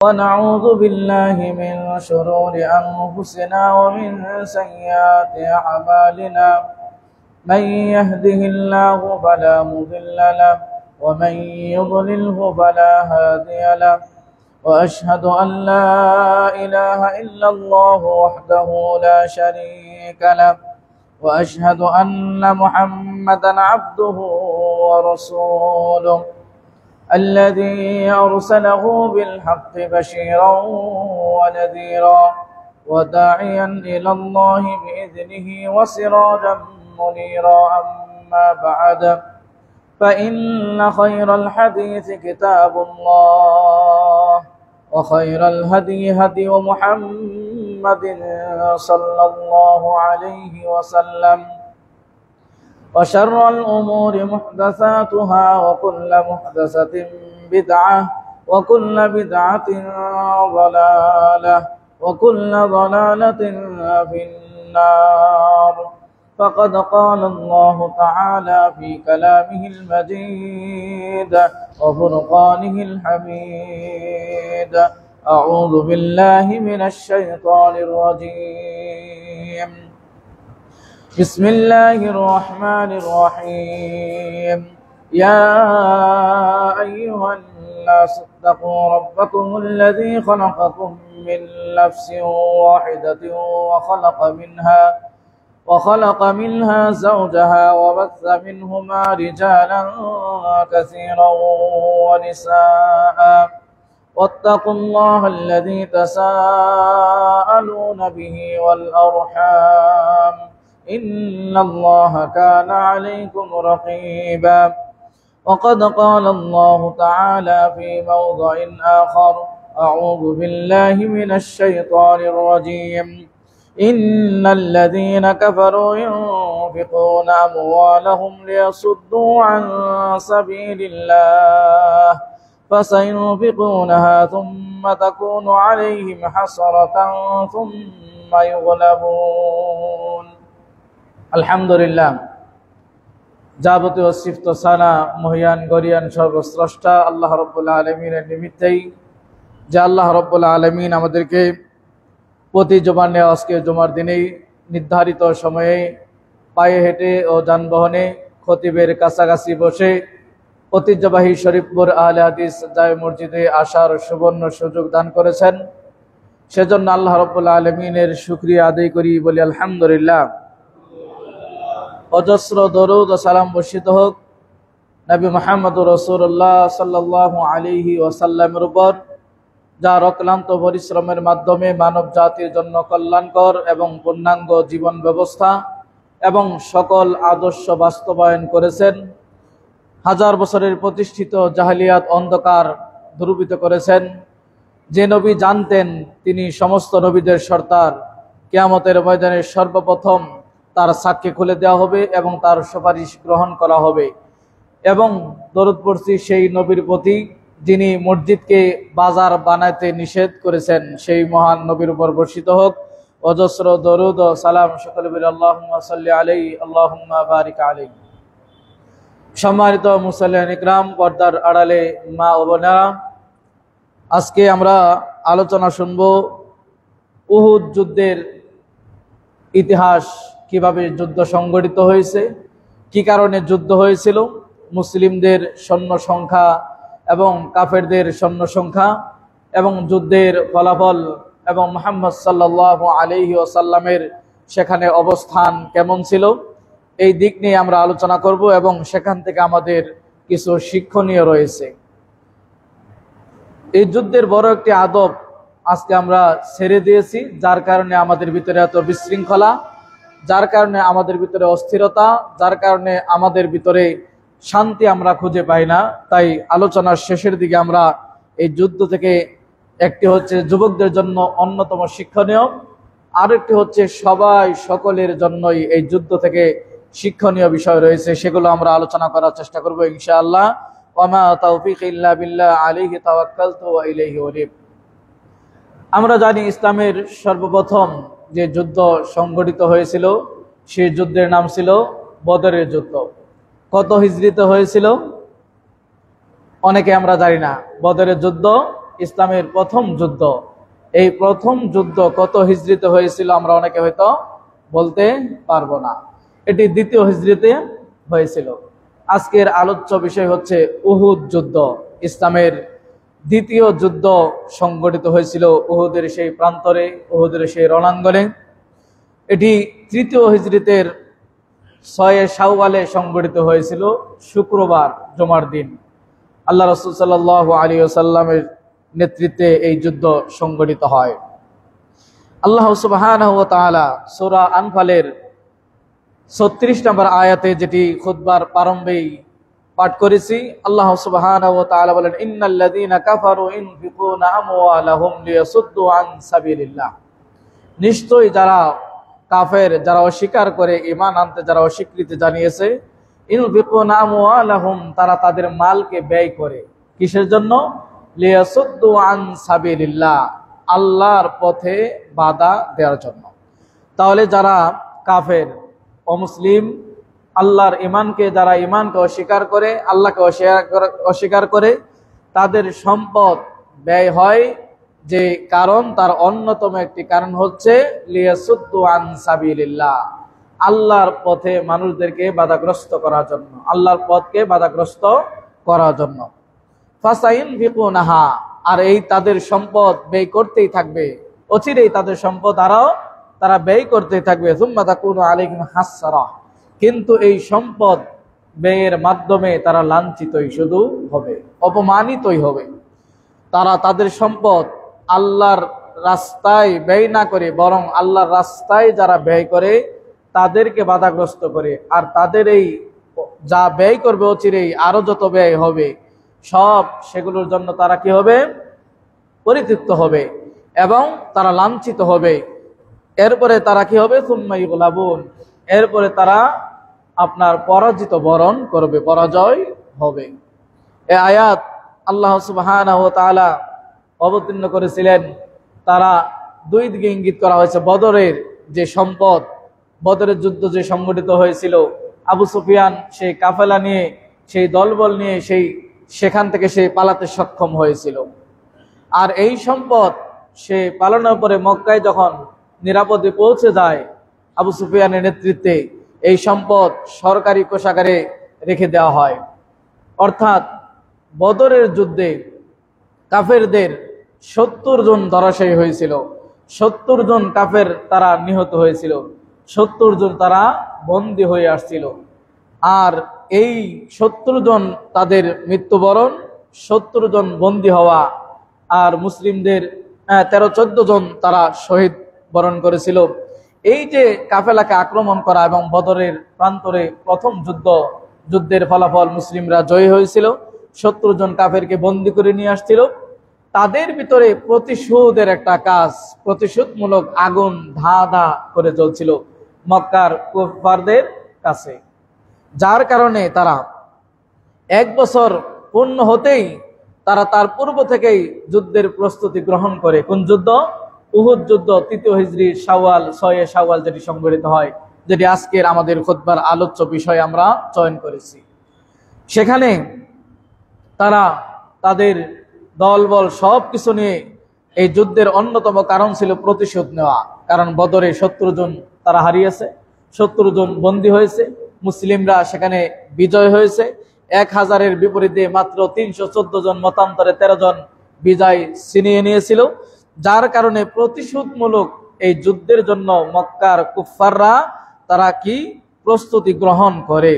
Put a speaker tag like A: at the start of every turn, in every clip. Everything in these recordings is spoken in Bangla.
A: ونعوذ بالله من شرور أنفسنا ومن سيئات أعمالنا من يهده الله فلا مضل له ومن يضلله فلا هادي له وأشهد أن لا إله إلا الله وحده لا شريك له وأشهد أن محمدا عبده ورسوله الذي أرسله بالحق بشيرا ونذيرا وداعيا إلى الله بإذنه وسراجا منيرا أما بعد فإن خير الحديث كتاب الله وخير الهدي هدي محمد صلى الله عليه وسلم وشر الأمور محدثاتها وكل محدثة بدعة وكل بدعة ضلالة وكل ضلالة في النار فقد قال الله تعالى في كلامه المجيد وفرقانه الحميد أعوذ بالله من الشيطان الرجيم بسم الله الرحمن الرحيم يا أيها الناس اتقوا ربكم الذي خلقكم من نفس واحدة وخلق منها زوجها وبث منهما رجالا كثيرا ونساء واتقوا الله الذي تساءلون به والأرحام إن الله كان عليكم رقيبا وقد قال الله تعالى في موضع آخر أعوذ بالله من الشيطان الرجيم إن الذين كفروا ينفقون أموالهم ليصدوا عن سبيل الله فسينفقونها ثم تكون عليهم حسرة ثم يغلبون আলহামদুলিল্লাহ যাবতীয় সিফত সানা মহিয়ান গরিয়ান সর্বস্রষ্টা আল্লাহ রাব্বুল আলামিনের নিমিত্তেই যে আল্লাহ রাব্বুল আলামিন আমাদেরকে প্রতি জুমার আজকে জুমার দিনেই নির্ধারিত সময়ে পায়ে হেঁটে ও যানবাহনে খতিবের কাছাকাছি বসে ঐতিহ্যবাহী শরীফপুর আহলে হাদিস জামে মসজিদে আসার সুবর্ণ সুযোগ দান করেছেন, সেজন্য আল্লাহ রাব্বুল আলামিনের শুকরিয়া আদায় করি, বলি আলহামদুলিল্লাহ। অজস্র দরুদ ও সালাম বর্ষিত হোক নবী মুহাম্মদুর রাসূলুল্লাহ সাল্লাল্লাহু আলাইহি ওয়াসাল্লামের উপর, যার অক্লান্ত পরিশ্রমের মাধ্যমে মানব জাতির জন্য কল্যাণকর এবং পূর্ণাঙ্গ জীবন ব্যবস্থা এবং সকল আদর্শ বাস্তবায়ন করেছেন। হাজার বছরের প্রতিষ্ঠিত জাহেলিয়াত অন্ধকার দূরীভূত করেছেন। যে নবী জানতেন তিনি সমস্ত নবীদের সর্দার, কিয়ামতের ময়দানে সর্বপ্রথম তার সাক্ষী খুলে দেওয়া হবে এবং তার সুপারিশ গ্রহণ করা হবে, এবং দরুদ পড়ছি সেই নবীর প্রতি যিনি মসজিদকে বাজার বানাতে নিষেধ করেছেন, সেই মহান নবীর উপর বর্ষিত হোক অজস্র দরুদ ও সালাম। সকলে বলি আল্লাহুম্মা সাল্লি আলাইহি আল্লাহুম্মা বারিক আলাইহি। সম্মানিত মুসল্লিয়ান ইকরাম, পর্দার আড়ালে মা ও বোনেরা, আজকে আমরা আলোচনা শুনব উহুদ যুদ্ধের ইতিহাস, কিভাবে যুদ্ধ সংগঠিত হয়েছে, কি কারণে যুদ্ধ হয়েছিল, মুসলিমদের সৈন্য সংখ্যা এবং কাফেরদের সৈন্য সংখ্যা এবং যুদ্ধের ফলাফল এবং মুহাম্মদ সাল্লাল্লাহু আলাইহি ওয়াসাল্লামের সেখানে অবস্থান কেমন ছিল, এই দিক নিয়ে আমরা আলোচনা করব এবং সেখান থেকে আমাদের কিছু শিক্ষণীয় রয়েছে। এই যুদ্ধের বড় একটি আদব আজকে আমরা ছেড়ে দিয়েছি, যার কারণে আমাদের ভিতরে এত বিশৃঙ্খলা, যার কারণে আমাদের ভিতরে অস্থিরতা, যার কারণে আমাদের ভিতরে শান্তি আমরা খুঁজে পাই না। তাই আলোচনার শেষের দিকে আমরা এই যুদ্ধ থেকে একটি হচ্ছে যুবকদের জন্য অন্যতম শিক্ষণীয়, আর একটি হচ্ছে সকলের জন্যই এই যুদ্ধ থেকে শিক্ষণীয় বিষয় রয়েছে, সেগুলো আমরা আলোচনা করার চেষ্টা করব ইনশাআল্লাহ। ওয়া মা তাওফীকি ইল্লা বিল্লাহ আলাইহি তাওয়াক্কালতু ওয়া ইলাইহি উনীব। আমরা জানি ইসলামের সর্বপ্রথম যে যুদ্ধ সংগঠিত হয়েছিল সেই যুদ্ধের নাম ছিল বদরের যুদ্ধ। কত হিজরিতে হয়েছিল অনেকে আমরা জানি না। বদরের যুদ্ধ ইসলামের প্রথম যুদ্ধ। এই প্রথম যুদ্ধ কত হিজরিতে হয়েছিল আমরা অনেকে হয়তো বলতে পারবো না, এটি দ্বিতীয় হিজরিতে হয়েছিল। আজকের আলোচ্য বিষয় হচ্ছে উহুদ যুদ্ধ। ইসলামের দ্বিতীয় যুদ্ধ সংগঠিত হয়েছিল উহুদের সেই প্রান্তরে, উহুদের সেই রণাঙ্গনে। এটি তৃতীয় হিজরিতের 6 শাওয়ালে সংগঠিত হয়েছিল, শুক্রবার জুমার দিন। আল্লাহ রাসূল সাল্লাল্লাহু আলাইহি ওয়াসাল্লামের নেতৃত্বে এই যুদ্ধ সংগঠিত হয়। আল্লাহ সুবহানাহু ওয়া তাআলা সূরা আনফালের 36 নম্বর আয়াতে, যেটি খুতবার প্রারম্ভেই পাঠ করেছি, আল্লাহ সুবহানাহু ওয়া তাআলা বলেন, ইন্নাল্লাযীনা কাফারু ইনফিকুনা আমওয়ালাহুম লিয়াসুদ্দু আন সাবিলিল্লাহ। নিশ্চয়ই যারা কাফের, যারা অস্বীকার করে, ঈমান আনতে যারা অস্বীকৃতি জানিয়েছে, ইনফিকুনা আমওয়ালাহুম, তারা তাদের মালকে ব্যয় করে কিসের জন্য? লিয়াসুদ্দু আন সাবিলিল্লাহ, আল্লাহর পথে বাধা দেওয়ার জন্য। তাহলে যারা কাফের, অমুসলিম, আল্লাহর ঈমানকে, যারা ঈমানকে অস্বীকার করে, আল্লাহকে অস্বীকার করে, তাদের সম্পদ ব্যয় হয় যে কারণ, তার অন্যতম একটি কারণ হচ্ছে লিয়াসুদ্দু আন সাবিলিল্লাহ, আল্লাহর পথে মানুষদেরকে বাধাগ্রস্ত করার জন্য, আল্লাহর পথকে বাধাগ্রস্ত করার জন্য। ফাসাইনফিকুনাহা, আর এই তাদের সম্পদ ব্যয় করতেই থাকবে, অচিরেই তাদের সম্পদ আরো তারা ব্যয় করতেই থাকবে। সুম্মা তাকুনু আলাইহিম হাসরা, কিন্তু এই সম্পদ ব্যয়ের মাধ্যমে তারা লাঞ্ছিতই শুধু হবে, অপমানিতই হবে। তারা তাদের সম্পদ আল্লাহর রাস্তায় ব্যয় না করে, বরং আল্লাহর রাস্তায় যারা ব্যয় করে তাদেরকে বাধাগ্রস্ত করে, আর তাদের এই যা ব্যয় করবে অচিরেই আরো যত ব্যয় হবে, সব সেগুলোর জন্য তারা কি হবে? পরিতৃপ্ত হবে এবং তারা লাঞ্ছিত হবে। এরপরে তারা কি হবে? সুম্মা ইগলাবুন, এরপরে তারা আপনার পরাজিত বরণ করবে, পরাজয় হবে। এই আয়াত আল্লাহ সুবহানাহু ওয়া তাআলা অবতীর্ণ করেছিলেন। তারা দুই দিকে ইঙ্গিত করা হয়েছে। বদরের যে সম্পদ, বদরের যুদ্ধ যে সংগঠিত হয়েছিল, আবু সুফিয়ান সেই কাফেলা নিয়ে, সেই দলবল নিয়ে সেখান থেকে সে পালাতে সক্ষম হয়েছিল। আর এই সম্পদ সে পালানোর পরে মক্কায় যখন নিরাপদে পৌঁছে যায় আবু সুফিয়ানের নেতৃত্বে, এই সম্পদ সরকারি কোষাগারে রেখে দেওয়া হয়। অর্থাৎ বদরের যুদ্ধে কাফেরদের 70 জন ধরাশায়ী হয়েছিল, 70 জন কাফের তারা নিহত হয়েছিল, 70 জন তারা বন্দী হয়ে আসছিল। আর এই 70 জন তাদের মৃত্যুবরণ, 70 জন বন্দী হওয়া, আর মুসলিমদের 13-14 জন তারা শহীদ বরণ করেছিল। এই যে কাফেলাকে আক্রমণ করা এবং বদরের প্রান্তরে প্রথম যুদ্ধের ফলাফল মুসলিমরা জয়ী হয়েছিল, 70 জন কাফেরকে বন্দী করে নিয়ে আসছিল। তাদের ভিতরে প্রতিশোধের একটা কাজ, প্রতিশোধমূলক আগুন ধা ধা করে জ্বলছিল মক্কার কুফারদের কাছে, যার কারণে তারা 1 বছর পূর্ণ হতেই তারা তার পূর্ব থেকেই যুদ্ধের প্রস্তুতি গ্রহণ করে। কোন যুদ্ধ? উহুদ যুদ্ধ, 3য় হিজরির শাওয়াল, 6 শাওয়াল যেটি সংগঠিত হয়, যেটি আজকের আমাদের খুতবার আলোচ্য বিষয় আমরা চয়ন করেছি। সেখানে তারা তাদের দলবল সব কিছু নিয়ে, এই যুদ্ধের অন্যতম কারণ ছিল প্রতিশোধ নেওয়া। কারণ বদরে 70 জন তারা হারিয়েছে, 70 জন বন্দী হয়েছে, মুসলিমরা সেখানে বিজয় হয়েছে। 1000-এর বিপরীতে মাত্র 314 জন, মতান্তরে 13 জন বিজয় ছিনিয়ে নিয়েছিল। যার কারণে প্রতিশোধমূলক এই যুদ্ধের জন্য মক্কার কুফাররা তারা কি প্রস্তুতি গ্রহণ করে,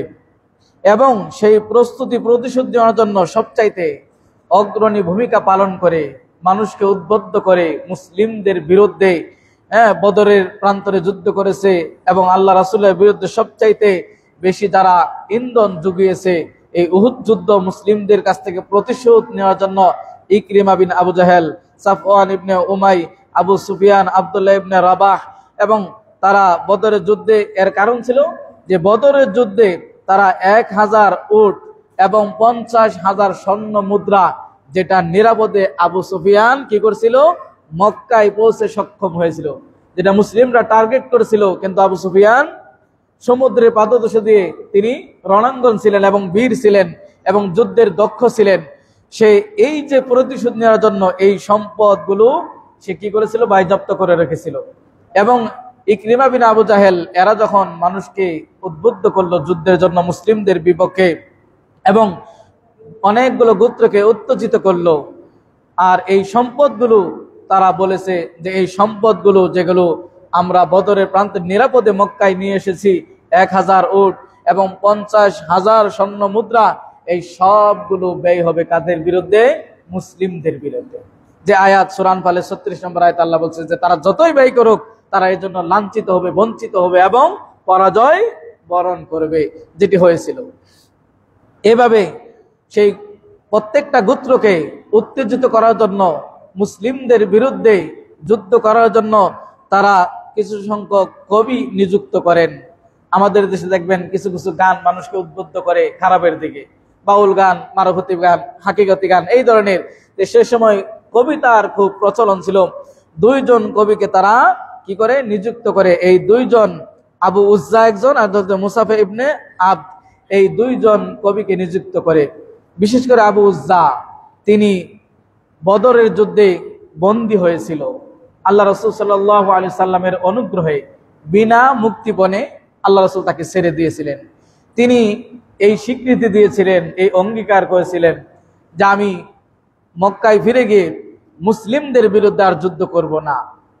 A: এবং সেই প্রস্তুতি প্রতিশোধ দেওয়ার জন্য সবচাইতে অগ্রণী ভূমিকা পালন করে, মানুষকে উদ্বুদ্ধ করে মুসলিমদের বিরুদ্ধে বদরের প্রান্তরে যুদ্ধ করেছে, এবং আল্লাহ রাসূলের বিরুদ্ধে সবচাইতে বেশি যারা ইন্ধন জুগিয়েছে এই উহুদ যুদ্ধ মুসলিমদের কাছ থেকে প্রতিশোধ নেওয়ার জন্য ইকরিমা বিন আবু জাহেল, সাফওয়ান ইবনে উমাই, আবু সুফিয়ান, আব্দুল্লাহ ইবনে রাবাহ, এবং তারা বদরের যুদ্ধে, এর কারণ ছিল যে বদরের যুদ্ধে তারা 1000 উট এবং 50,000 স্বর্ণ মুদ্রা, যেটা নিরাপদে আবু সুফিয়ান কি করছিল? মক্কায় পৌঁছে সক্ষম হয়েছিল। যেটা মুসলিমরা টার্গেট করেছিল, কিন্তু আবু সুফিয়ান সমুদ্রের পাদদেশে দিয়ে তিনি রণাঙ্গন ছিলেন এবং বীর ছিলেন এবং যুদ্ধের দক্ষ ছিলেন। সে এই যে প্রতিশোধ নেওয়ার জন্য এই সম্পদগুলো সে কি করেছিল, বাজেয়াপ্ত করে রেখেছিল। এবং ইকরিমা বিন আবু জাহেল এরা যখন মানুষকে উদ্বুদ্ধ করলো যুদ্ধের জন্য মুসলিমদের বিপক্ষে, এবং অনেকগুলো গোত্রকে উত্তেজিত করলো, আর এই সম্পদগুলো তারা বলেছে যে এই সম্পদগুলো যেগুলো আমরা বদরের প্রান্তে নিরাপদে মক্কায় নিয়ে এসেছি, 1000 উট এবং 50,000 স্বর্ণ মুদ্রা, এই সবগুলো ব্যয় হবে কাদের বিরুদ্ধে? মুসলিমদের বিরুদ্ধে। যে আয়াত সূরা আনফালের 36 নম্বর আয়াত আল্লাহ বলছে যে তারা যতই ব্যয় করুক তারা এই জন্য লাঞ্ছিত হবে, বঞ্চিত হবে এবং পরাজয় বরণ করবে, যেটি হয়েছিল। এভাবে সেই প্রত্যেকটা গোত্রকে উত্তেজিত করার জন্য, মুসলিমদের বিরুদ্ধে যুদ্ধ করার জন্য তারা কিছু সংখ্যক কবি নিযুক্ত করেন। আমাদের দেশে দেখবেন কিছু কিছু গান মানুষকে উদ্বুদ্ধ করে খারাপের দিকে, বাউল গান, মারফতি গান, হাকিগতি গান, এই ধরনের। সে সময় কবিতার খুব প্রচলন ছিল। 2 জন কবিকে তারা কি করে নিযুক্ত করে। এই 2 জন, আবু উজ্জা একজন আর মুসাফে ইবনে আবদ, এই 2 জন কবিকে নিযুক্ত করে। বিশেষ করে আবু উজ্জা, তিনি বদরের যুদ্ধে বন্দী হয়েছিল। আল্লাহ রাসূল সাল্লাল্লাহু আলাইহি সাল্লামের অনুগ্রহে বিনা মুক্তিপণে আল্লাহ রাসূল তাকে ছেড়ে দিয়েছিলেন। তিনি এই স্বীকৃতি দিয়েছিলেন, এই অঙ্গীকার করেছিলেন যে আমি মক্কায় ফিরে গিয়ে মুসলিমদের বিরুদ্ধে আর যুদ্ধ করব না,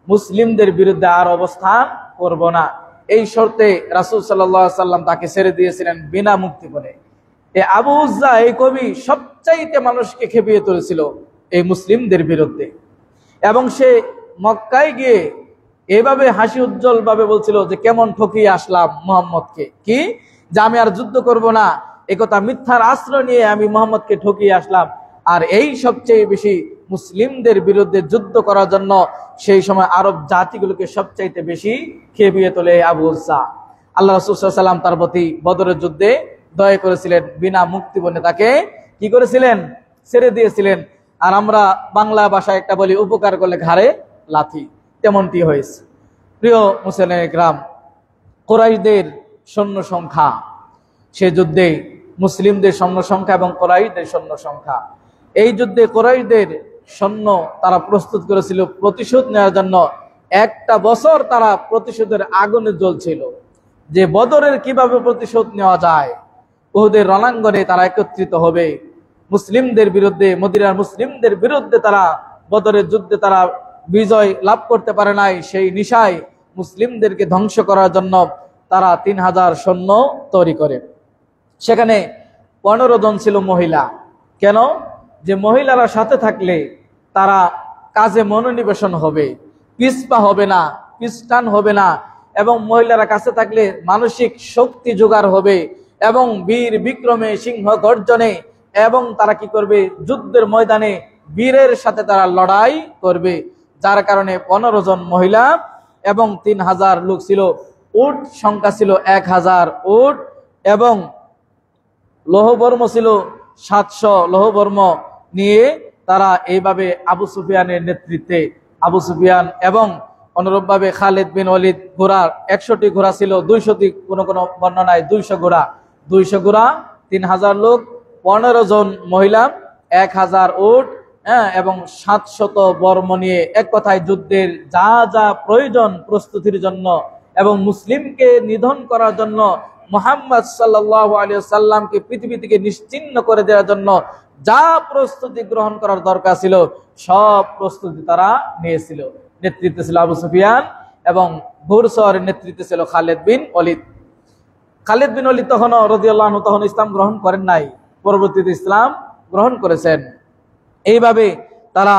A: মুসলিমদের বিরুদ্ধে আর অবস্থান করব না। এই শর্তে রাসূল সাল্লাল্লাহু আলাইহি সাল্লাম তাকে ছেড়ে দিয়েছিলেন বিনা মুক্তিপণে। এই আবু উজ্জা, এই কবি সবচাইতে মানুষকে খেপিয়ে তুলেছিল এই মুসলিমদের বিরুদ্ধে, এবং সে মক্কায় গিয়ে এভাবে হাসি উজ্জ্বল ভাবে বলছিল যে কেমন ঠকিয়ে আসলাম মুহাম্মদকে, কি যে আমি আর যুদ্ধ করব না, একথা মিথ্যার আশ্রয় নিয়ে আমি মুহাম্মদকে ঠকিয়ে আসলাম। আর এই সবচেয়ে বেশি মুসলিমদের বিরুদ্ধে যুদ্ধ করার জন্য সেই সময় আরব জাতিগুলোকে সবচাইতে বেশি খেপিয়ে তোলে আবু উজ্জা। আল্লাহ রাসূল সাল্লাল্লাহু আলাইহি ওয়াসাল্লাম তার প্রতি বদরের যুদ্ধে দয়া করেছিলেন, বিনা মুক্তিপণে তাকে কি করেছিলেন, ছেড়ে দিয়েছিলেন। আর আমরা বাংলা ভাষায় একটা বলি, উপকার করলে ঘাড়ে লাথি, তেমনটি হয়েছে। প্রিয় মুসলিম গ্রাম, কুরাইশদের সৈন্য সংখ্যা, সে যুদ্ধে মুসলিমদের সৈন্য সংখ্যা এবং কুরাইশদের সৈন্য সংখ্যা, এই যুদ্ধে কুরাইশদের সৈন্য তারা প্রস্তুত করেছিল প্রতিশোধ নেওয়ার জন্য। একটা বছর তারা প্রতিশোধের আগুনে জ্বলছিল যে বদরের কিভাবে প্রতিশোধ নেওয়া যায়। উহুদের রণাঙ্গনে তারা একত্রিত হবে মুসলিমদের বিরুদ্ধে, মদিনার মুসলিমদের বিরুদ্ধে। তারা বদরের যুদ্ধে তারা বিজয় লাভ করতে পারে নাই, সেই নিশায় মুসলিমদেরকে ধ্বংস করার জন্য তারা 3000 সৈন্য তৈরি করে। সেখানে 15 জন ছিল মহিলা। কেন? যে মহিলারা সাথে থাকলে তারা কাজে মনোনিবেশন হবে, পিছপা হবে না, পিছটান হবে না, এবং মহিলারা কাছে থাকলে মানসিক শক্তি জোগাড় হবে এবং বীর বিক্রমে, সিংহ গর্জনে, এবং তারা কি করবে, যুদ্ধের ময়দানে বীরের সাথে তারা লড়াই করবে। যার কারণে 15 জন মহিলা এবং 3000 লোক ছিল। উট সংখ্যা ছিল 1000 উট, এবং লৌহবর্ম ছিল 700 লৌহবর্ম নিয়ে তারা এইভাবে আবু সুফিয়ানের নেতৃত্বে, আবু সুফিয়ান এবং অনুরূপভাবে খালিদ বিন ওয়ালিদ, ঘোড়ার 100টি ঘোড়া ছিল, 200টি কোনো কোনো বর্ণনায় 200 ঘোড়া, 200 ঘোড়া, 3000 লোক, 15 জন মহিলা, 1000 উট, এবং 700 বর্ম নিয়ে, এক কথায় যুদ্ধের যা যা প্রয়োজন প্রস্তুতির জন্য এবং মুসলিমকে নিধন করার জন্য, মুহাম্মদ সাল্লাল্লাহু আলাইহি ওয়াসাল্লামকে পৃথিবী থেকে নিশ্চিহ্ন করে দেওয়ার জন্য যা প্রস্তুতি গ্রহণ করার দরকার ছিল সব প্রস্তুতি তারা নিয়েছিল। নেতৃত্বে ছিল আবু সুফিয়ান এবং ঘোড়সওয়ারের নেতৃত্বে ছিল খালিদ বিন ওয়ালিদ। খালিদ বিন ওয়ালিদ তখনও রাদিয়াল্লাহু আনহু তখন ইসলাম গ্রহণ করেন নাই, পরবর্তীতে ইসলাম গ্রহণ করেছেন। এইভাবে তারা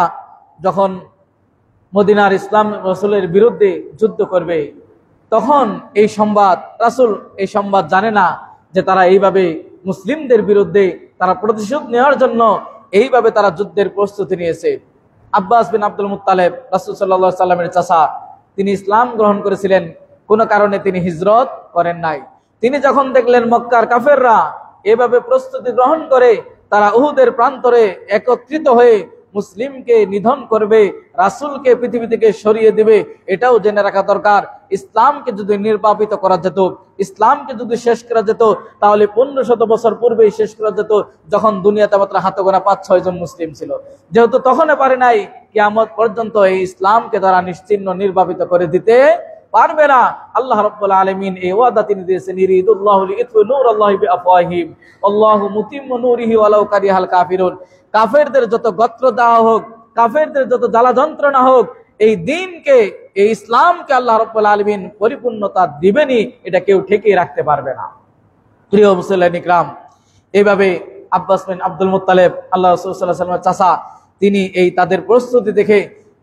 A: যখন মদিনার ইসলাম রাসূলের বিরুদ্ধে যুদ্ধ করবে, তখন এই সংবাদ, রাসূল এই সংবাদ জানে না যে তারা এইভাবে মুসলিমদের বিরুদ্ধে তারা প্রতিশোধ নেওয়ার জন্য এইভাবে তারা যুদ্ধের প্রস্তুতি নিয়েছে। আব্বাস বিন আব্দুল মুত্তালিব, রাসূল সাল্লাল্লাহু আলাইহি সাল্লামের চাচা, তিনি ইসলাম গ্রহণ করেছিলেন, কোনো কারণে তিনি হিজরত করেন নাই। তিনি যখন দেখলেন মক্কার কাফেররা এভাবে প্রস্তুতি গ্রহণ করে, তারা উহুদের প্রান্তরে একত্রিত হয়ে মুসলিমকে নিধন করবে, রাসূলকে পৃথিবী থেকে সরিয়ে দিবে, এটাও জেনে রাখা দরকার। ইসলামকে যদি নির্বাপিত করা যেত, ইসলামকে যদি শেষ করা যেত, তাহলে 1500 বছর পূর্বেই শেষ করা যেত, যখন দুনিয়াতে মাত্র হাতে গোনা 5-6 জন মুসলিম ছিল। যেহেতু তখনই পারে নাই, কিয়ামত পর্যন্ত এই ইসলামকে তারা নিশ্চিহ্ন নির্বাপিত করে দিতে পারবে না। আল্লাহ রাব্বুল আলামিন এই ওয়াদা তিনি দিয়েছেন, ইরিদুল্লাহু লিইতফি নূরাল্লাহি বিআফওয়াহিহিম আল্লাহু মুতিম্মু নূরিহি ওয়ালাউ কারিহাল কাফিরুন। কাফেরদের যত গোত্র দেওয়া হোক, কাফেরদের যত জ্বালা যন্ত্রণা হোক, এই দ্বীনকে, এই ইসলামকে আল্লাহ রাব্বুল আলামিন পরিপূর্ণতা দিবেনই, এটা কেউ ঠেকিয়ে রাখতে পারবে না। প্রিয় মুসলিম ইকরাম, এইভাবে আব্বাস বিন আব্দুল মুত্তালিব, আল্লাহ রাসূল সাল্লাল্লাহু আলাইহি ওয়াসাল্লামের চাচা, তিনি এই তাদের প্রস্তুতি দেখে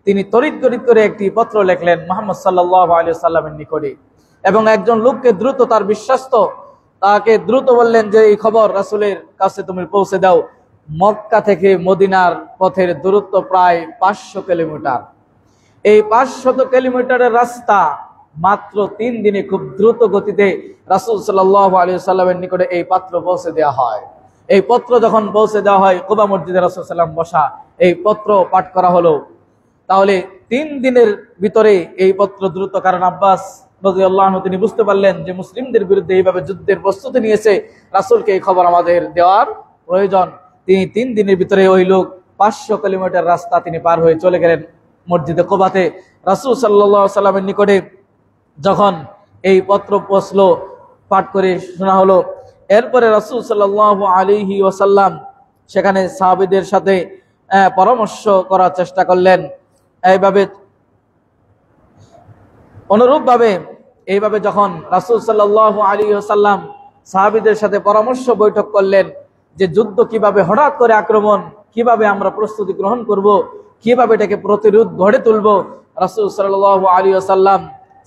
A: তিনি তড়িৎ করে একটি পত্র লিখলেন মুহাম্মদ সাল্লাল্লাহু আলাইহি ওয়াসাল্লামের নিকটে, এবং একজন লোককে দ্রুত, তার বিশ্বস্ত, তাকে দ্রুত বললেন যে এই খবর রাসূলের কাছে তুমি পৌঁছে দাও। মক্কা থেকে মদিনার পথের দূরত্ব প্রায় 500 কিলোমিটার। এই 500 কিলোমিটারের রাস্তা মাত্র 3 দিনে খুব দ্রুত গতিতে রাসূল সাল্লাল্লাহু আলাইহি ওয়াসাল্লামের নিকটে এই পত্র পৌঁছে দেওয়া হয়। এই পত্র যখন পৌঁছে দেওয়া হয়, কুবা মসজিদে রাসূল সাল্লাল্লাহু আলাইহি ওয়াসাল্লাম বসা, এই পত্র পাঠ করা হলো। তাহলে 3 দিনের ভিতরে এই পত্র দ্রুত, কারণ আব্বাস রাদিয়াল্লাহু আনহু তিনি বুঝতে পারলেন যে মুসলিমদের বিরুদ্ধে এইভাবে যুদ্ধের প্রস্তুতি নিয়েছে, রাসূলকে এই খবর আমাদের দেওয়ার প্রয়োজন। তিনি 3 দিনের ভিতরে ওই লোক 500 কিলোমিটার রাস্তা তিনি পার হয়ে চলে গেলেন মসজিদে কুবাতে। রাসূল সাল্লাল্লাহু আলাইহি ওয়াসাল্লামের নিকটে যখন এই পত্র পৌঁছলো, পাঠ করে শোনা হলো, এরপরে রাসূল সাল্লাল্লাহু আলাইহি ওয়াসাল্লাম সেখানে সাহাবীদের সাথে পরামর্শ করার চেষ্টা করলেন। এইভাবে যখন রাসূল সাল্লাল্লাহু আলাইহি ওয়াসাল্লাম সাহাবীদের সাথে পরামর্শ বৈঠক করলেন যে যুদ্ধ কিভাবে হঠাৎ করে আক্রমণ, কিভাবে আমরা প্রস্তুতি গ্রহণ করব, কিভাবে এটাকে প্রতিরোধ গড়ে তুলব, রাসূল সাল্লাল্লাহু আলাইহি ওয়াসাল্লাম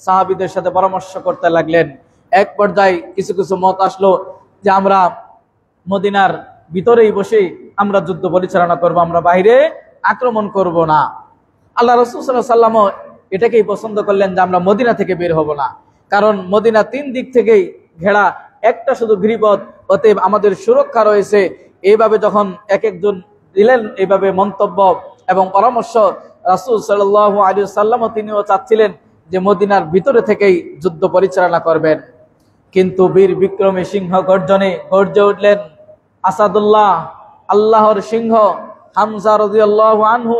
A: সাহাবীদের সাথে পরামর্শ করতে লাগলেন। এক পর্যায়ে কিছু কিছু মত আসলো যে আমরা মদিনার ভিতরেই বসে আমরা যুদ্ধ পরিচালনা করব, আমরা বাইরে আক্রমণ করব না। আল্লাহ রাসূল সাল্লাল্লাহু আলাইহি ওয়াসাল্লাম এটাকেই পছন্দ করলেন যে আমরা মদিনা থেকে বের হব না, কারণ মদিনা 3 দিক থেকেই ঘেরা, একটা শুধু গিরিপথ, অতএব আমাদের সুরক্ষা রয়েছে। এইভাবে যখন এক একজন দিলেন এইভাবে মন্তব্য এবং পরামর্শ, রাসূল সাল্লাল্লাহু আলাইহি ওয়াসাল্লাম তিনিও চাচ্ছিলেন যে মদিনার ভিতরে থেকেই যুদ্ধ পরিচালনা করবেন। কিন্তু বীর বিক্রমী সিংহ গর্জনে গর্জে উঠলেন আসাদুল্লাহ, আল্লাহর সিংহ হামজা রাদিয়াল্লাহু আনহু।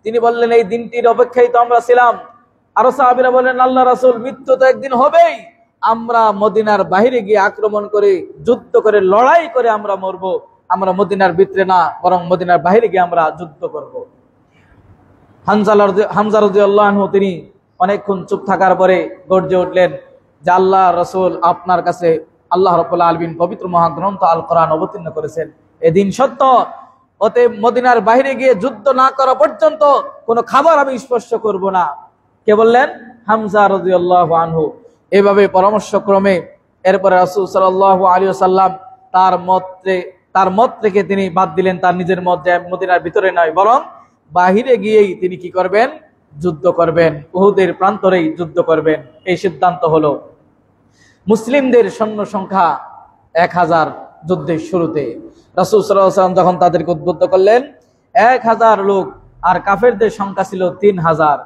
A: তিনি বললেন এই দিনটির অপেক্ষায় তো আমরা ছিলাম। আরো সাহাবীরা বললেন আল্লাহ রাসূল, মৃত্যু তো একদিন হবেই, আমরা মদিনার বাইরে গিয়ে আক্রমণ করে, যুদ্ধ করে, লড়াই করে আমরা মরব, আমরা মদিনার ভিতরে না, বরং মদিনার বাইরে গিয়ে আমরা যুদ্ধ করব। হামজা রাদিয়াল্লাহু আনহু তিনি অনেকক্ষণ চুপ থাকার পরে গর্জে উঠলেন যে আল্লাহ রাসূল, আপনার কাছে আল্লাহ রাব্বুল আলামিন পবিত্র মহাগ্রন্থ আল কোরআন অবতীর্ণ করেছেন, এদিন সত্য, অতএব মদিনার বাইরে গিয়ে যুদ্ধ না করা পর্যন্ত কোনো খাবার আমি স্পর্শ করব না। কে বললেন? হামজা রাদিয়াল্লাহু আনহু। এভাবে পরামর্শক্রমে এরপরে রাসূল সাল্লাল্লাহু আলাইহি ওয়াসাল্লাম তার মত থেকে তিনি বাদ দিলেন, তার নিজের মত, যে মদিনার ভিতরে নয় বরং বাহিরে গিয়েই তিনি কি করবেন? যুদ্ধ করবেন, উহুদের প্রান্তরেই যুদ্ধ করবেন। এই সিদ্ধান্ত হলো। মুসলিমদের সৈন্য সংখ্যা 1000 যুদ্ধের শুরুতে। রাসূল সাল্লাল্লাহু আলাইহি ওয়াসাল্লাম যখন তাদেরকে উদ্বুদ্ধ করলেন 1000 লোক, আর কাফেরদের সংখ্যা ছিল 3000।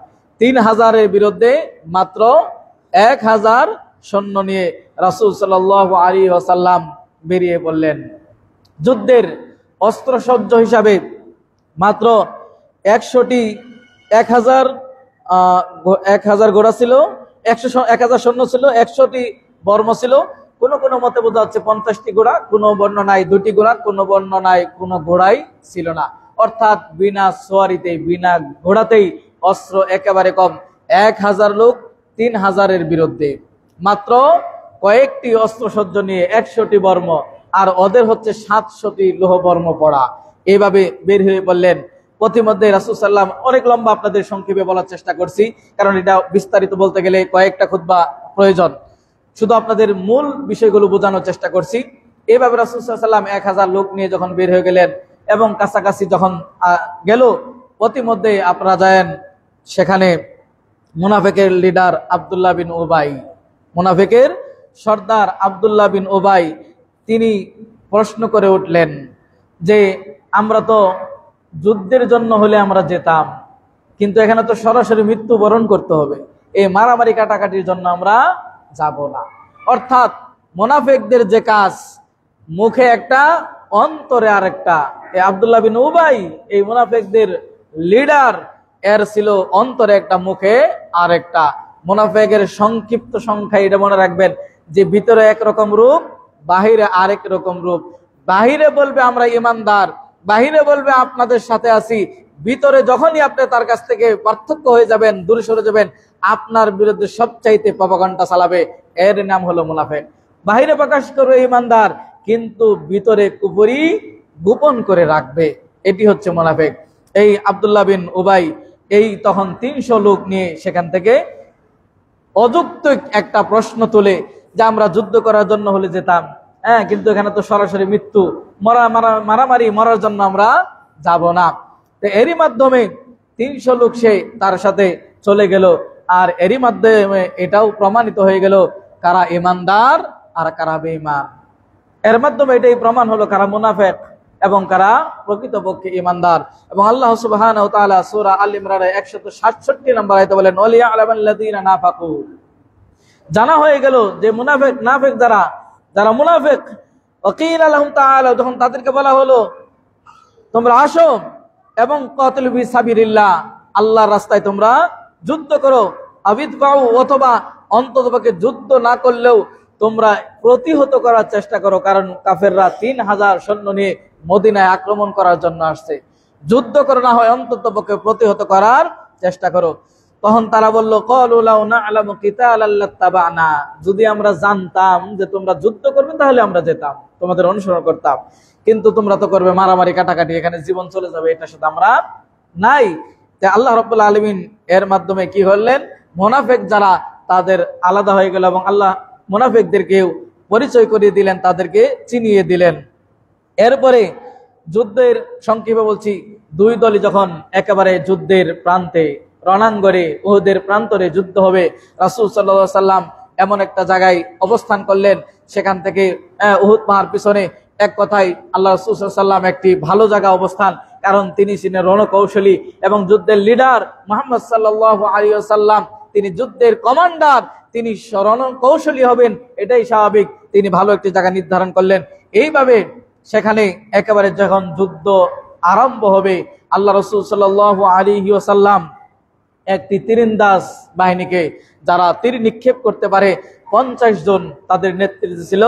A: 3000-এর বিরুদ্ধে মাত্র 1000 সৈন্য নিয়ে রাসূল সাল্লাল্লাহু আলাইহি ওয়াসাল্লাম বেরিয়ে পড়লেন। যুদ্ধের অস্ত্রসজ্জ হিসাবে মাত্র 1000 ঘোড়া ছিল, 1000 সৈন্য ছিল, 100টি বর্ম ছিল। কোন মতে বোঝা হচ্ছে 50টি ঘোড়া, কোন বর্ণনায় 2টি ঘোড়া, কোন বর্ণনায় কোনো ঘোড়াই ছিল না। অর্থাৎ বিনা সোয়ারিতে, বিনা ঘোড়াতেই অস্ত্র একেবারে কম। 1000 লোক 3000-এর বিরুদ্ধে মাত্র কয়েকটি অস্ত্রসজ্জ নিয়ে 100টি বর্ম, আর ওদের হচ্ছে 700টি লোহ বর্ম পড়া। এইভাবে বের হয়ে পড়লেন। প্রতিমধ্যে রাসূল সাল্লাল্লাহু আলাইহি ওয়াসাল্লাম, অনেক লম্বা আপনাদের সংক্ষেপে বলার চেষ্টা করছি, কারণ এটা বিস্তারিত বলতে গেলে কয়েকটা খুতবা প্রয়োজন, শুধু আপনাদের মূল বিষয়গুলো বোঝানোর চেষ্টা করছি। এইভাবে রাসূল সাল্লাল্লাহু আলাইহি ওয়াসাল্লাম 1000 লোক নিয়ে যখন বের হয়ে গেলেন এবং কাছাকাছি যখন গেল, প্রতিমধ্যে আপনারা জানেন সেখানে মুনাফিকের লিডার আব্দুল্লাহ বিন উবাই, মুনাফিকের সর্দার আব্দুল্লাহ বিন উবাই, তিনি প্রশ্ন করে উঠলেন যে আমরা তো যুদ্ধের জন্য হলে আমরা যেতাম, কিন্তু এখানে তো সরাসরি মৃত্যুবরণ করতে হবে, এই মারামারি কাটাকাটির জন্য আমরা যাব না। অর্থাৎ মুনাফিকদের যে কাজ, মুখে একটা অন্তরে আরেকটা। এই আব্দুল্লাহ বিন উবাই এই মুনাফিকদের লিডার, এর ছিল অন্তরে একটা মুখে আরেকটা। মুনাফিকের সংক্ষিপ্ত সংখ্যা এটা মনে রাখবেন যে ভিতরে একরকম রূপ, বাহিরে আরেক রকম রূপ। বাহিরে বলবে আমরা ইমানদার, বাহিরে বলবে আপনাদের সাথে আছি, ভিতরে যখনই আপনি তার কাছ থেকে পার্থক্য হয়ে যাবেন, দূরে সরে যাবেন, আপনার বিরুদ্ধে সবচাইতে প্রপাগান্ডা চালাবে। এর নাম হলো মুনাফিক। বাহিরে প্রকাশ করবে ইমানদার, কিন্তু ভিতরে কুফরি গোপন করে রাখবে, এটি হচ্ছে মুনাফিক। এই আব্দুল্লাহ বিন উবাই এই তখন 300 লোক নিয়ে সেখান থেকে অযৌক্তিক একটা প্রশ্ন তুলে যে আমরা যুদ্ধ করার জন্য হলে যেতাম, হ্যাঁ, কিন্তু এখানে তো সরাসরি মৃত্যু, মারামারি, মরার জন্য আমরা যাব না। তো এরই মাধ্যমে 300 লোক সে তার সাথে চলে গেল। আর এরই মাধ্যমে এটাও প্রমাণিত হয়ে গেল কারা ইমানদার আর কারা বেঈমান। এর মাধ্যমে এটাই প্রমাণ হলো কারা মুনাফিক এবং কারা প্রকৃতপক্ষে ইমানদার। এবং আল্লাহ সুবহানাহু ওয়া তাআলা সূরা আল ইমরানের 167 নম্বর আয়াতে বলেন, ওয়ালিয়া'লামাল্লাযীনা নাফাকু, জানা হয়ে গেল যে মুনাফিক যারা মুনাফিক। ওয়াকিলা লাহুম তাআলা, যখন তাদেরকে বলা হলো তোমরা আসো এবং কাতিলু ফি সাবিলিল্লাহ, আল্লাহর রাস্তায় তোমরা যুদ্ধ করো, আবিদফাউ, অথবা অন্ততপক্ষে যুদ্ধ না করলেও তোমরা প্রতিহত করার চেষ্টা করো, কারণ কাফেররা 3000 সৈন্য নিয়ে মদিনায় আক্রমণ করার জন্য আসছে। যুদ্ধ করো, না হয় অন্ততপক্ষে প্রতিহত করার চেষ্টা করো। তখন তারা বলল, ক্বালু লাউ না'লামু কিতালান লাত্তাবা'না, যদি আমরা জানতাম যে তোমরা যুদ্ধ করবে তাহলে আমরা যেতাম, তোমাদের অনুসরণ করতাম, কিন্তু তোমরা তো করবে মারামারি কাটাকাটি, এখানে জীবন চলে যাবে, এটার সাথে আমরা নাই। তাই আল্লাহ রাব্বুল আলামিন এর মাধ্যমে কি করলেন, মুনাফিক যারা তাদের আলাদা হয়ে গেল এবং আল্লাহ মুনাফিকদেরকেও পরিচয় করিয়ে দিলেন, তাদেরকে চিনিয়ে দিলেন। এরপরে যুদ্ধের সংক্ষেপে বলছি, দুই দলই যখন একেবারে যুদ্ধের প্রান্তে, রণাঙ্গনে, উহুদের প্রান্তরে যুদ্ধ হবে, রাসূল সাল্লাল্লাহু আলাইহি সাল্লাম এমন একটা জায়গায় অবস্থান করলেন, সেখান থেকে উহুদ পাহাড় পিছনে, এক কথায় আল্লাহ রাসূল সাল্লাল্লাহু আলাইহি সাল্লাম একটি ভালো জায়গা অবস্থান, কারণ তিনি ছিলেন রণকৌশলী এবং যুদ্ধের লিডার। মুহাম্মদ সাল্লাল্লাহু আলাইহি ওয়াসাল্লাম তিনি যুদ্ধের কমান্ডার, তিনি রণকৌশলী হবেন, এটাই স্বাভাবিক। তিনি ভালো একটি জায়গা নির্ধারণ করলেন। এইভাবে সেখানে একেবারে যখন যুদ্ধ আরম্ভ হবে, আল্লাহ রাসূল সাল্লাল্লাহু আলাইহি ওয়াসাল্লাম একটি তীরন্দাজ বাহিনীকে, যারা তীর নিক্ষেপ করতে পারে, 50 জন, তাদের নেতৃত্বে ছিল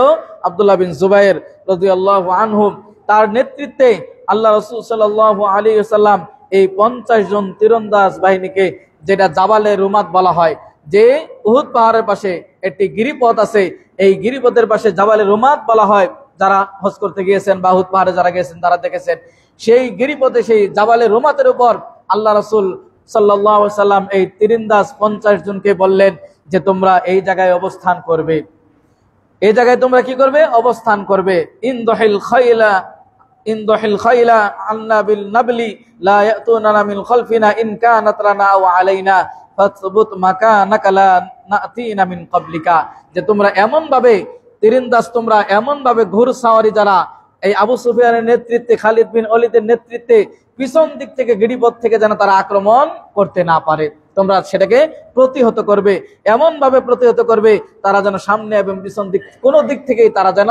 A: আব্দুল্লাহ বিন জুবাইর রাদিয়াল্লাহু আনহু। তার নেতৃত্বে আল্লাহ রাসূল সাল্লাল্লাহু আলাইহি ওয়াসাল্লাম এই 50 জন তীরন্দাজ বাহিনীকে, যেটা জাবালে রুমাত বলা হয়, যে উহুদ পাহাড়ের পাশে একটি গিরিপথ আছে, এই গিরিপথের পাশে জাবালে রুমাত বলা হয়। যারা হজ করতে গিয়েছেন বা উহুদ পাহাড়ে যারা গিয়েছেন তারা দেখেছেন, সেই গিরিপথে, সেই জাবালে রুমাতের উপর আল্লাহ রাসূল সাল্লাল্লাহু আলাইহি ওয়াসাল্লাম এই তীরন্দাজ 50 জনকে বললেন যে তোমরা এই জায়গায় অবস্থান করবে, এই জায়গায় তোমরা কি করবে, অবস্থান করবে। ইনদহিল খাইলা আন্না বিল নাবলি লা ইয়াতুনা মিন খালফিনা ইন কানাত লানা ওয়া আলাইনা ফাতসবুত মাকানাকা লা নাতিনা মিন ক্বাবলিকা, যে তোমরা এমন ভাবে তীরন্দাজ, তোমরা এমন ভাবে ঘোড়সাওয়ারি, যারা এই আবু সুফিয়ানের নেতৃত্বে, খালিদ বিন ওয়ালিদের নেতৃত্বে পিছন দিক থেকে, গিরিপথ থেকে যেন তারা আক্রমণ করতে না পারে, তোমরা সেটাকে প্রতিহত করবে, এমন ভাবে প্রতিহত করবে তারা যেন সামনে এবং পিছন দিক, কোনো দিক থেকেই তারা যেন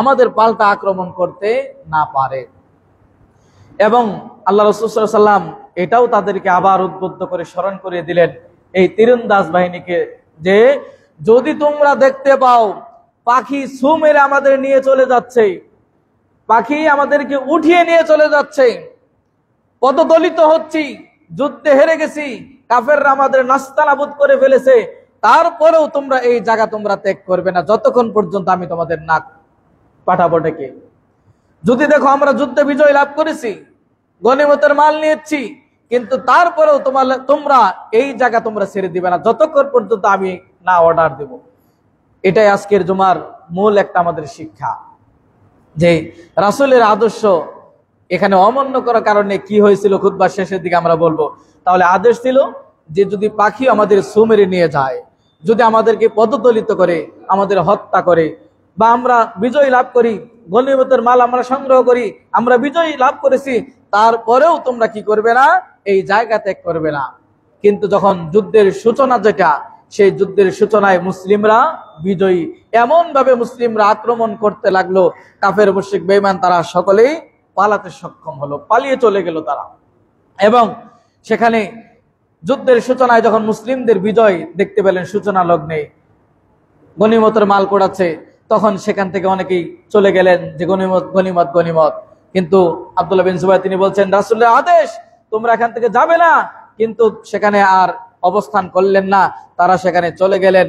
A: আমাদের পাল্টা আক্রমণ করতে না পারে। এবং আল্লাহ রাসূল সাল্লাল্লাহু আলাইহি ওয়াসাল্লাম এটাও তাদেরকে আবার উদ্বুদ্ধ করে স্মরণ করিয়ে দিলেন, এই তীরন্দাজ বাহিনীকে, যে যদি তোমরা দেখতে পাও পাখি ছু মেরে আমাদের নিয়ে চলে যাচ্ছে, পাখি আমাদেরকে উঠিয়ে নিয়ে চলে যাচ্ছে, পদদলিত হচ্ছি, যুদ্ধে হেরে গেছি, কাফেররা আমাদের নাস্তানাবুদ করে ফেলেছে, তারপরেও তোমরা এই জায়গা তোমরা ত্যাগ করবে না যতক্ষণ পর্যন্ত আমি তোমাদের নাক পাঠাবো ডেকে। যদি দেখো আমরা যুদ্ধে বিজয় লাভ করেছি, গনিমতের মাল নিয়েছি, কিন্তু তারপরেও তোমরা এই জায়গা তোমরা ছেড়ে দিবে না যতক্ষণ পর্যন্ত আমি না অর্ডার দেব। এটাই আজকের জুমার মূল একটা আমাদের শিক্ষা, যে রাসূলের আদর্শ এখানে অমান্য করার কারণে কি হয়েছিল খুতবার শেষের দিকে আমরা বলবো। তাহলে আদেশ ছিল যে যদি পাখি আমাদের ছু মেরে নিয়ে যায়, যদি আমাদেরকে পদদলিত করে, আমাদের হত্যা করে, বা আমরা বিজয় লাভ করি, গনিমতের মাল আমরা সংগ্রহ করি, আমরা বিজয় লাভ করেছি, তারপরেও তোমরা কি করবে না, এই জায়গা ত্যাগ করবে না। কিন্তু যখন যুদ্ধের সূচনা যেটা, সেই যুদ্ধের সূচনায় মুসলিমরা বিজয়ী, এমন ভাবে মুসলিমরা আক্রমণ করতে লাগলো, কাফের মুশরিক বেঈমান তারা সকলেই পালাতে সক্ষম হলো, পালিয়ে চলে গেল তারা। এবং সেখানে যুদ্ধের সূচনায় যখন মুসলিমদের বিজয় দেখতে পেলেন সূচনা লগ্নে, গনিমতের মাল কোড়াচ্ছে, তখন সেখান থেকে অনেকেই চলে গেলেন যে গনিমত গনিমত গনিমত। কিন্তু আব্দুল্লাহ বিন জুবাইর তিনি বলছেন, রাসূলের আদেশ, তোমরা এখান থেকে যাবে না। কিন্তু সেখানে আর অবস্থান করলেন না, তারা সেখানে চলে গেলেন।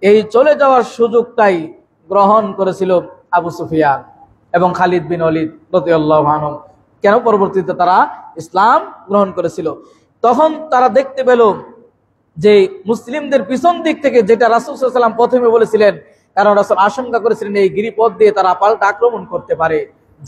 A: এই চলে যাওয়ার সুযোগটাই গ্রহণ করেছিল আবু সুফিয়ান এবং খালিদ বিন ওয়ালিদ রাদিয়াল্লাহু আনহু। কেন? পরবর্তীতে তারা ইসলাম গ্রহণ করেছিল। তখন তারা দেখতে পেল যে মুসলিমদের পিছন দিক থেকে, যেটা রাসূল সাল্লাল্লাহু আলাইহি ওয়াসাল্লাম প্রথমে বলেছিলেন, কারণ রাসূল আশঙ্কা করেছিলেন এই গিরিপথ দিয়ে তারা পাল্টা আক্রমণ করতে পারে,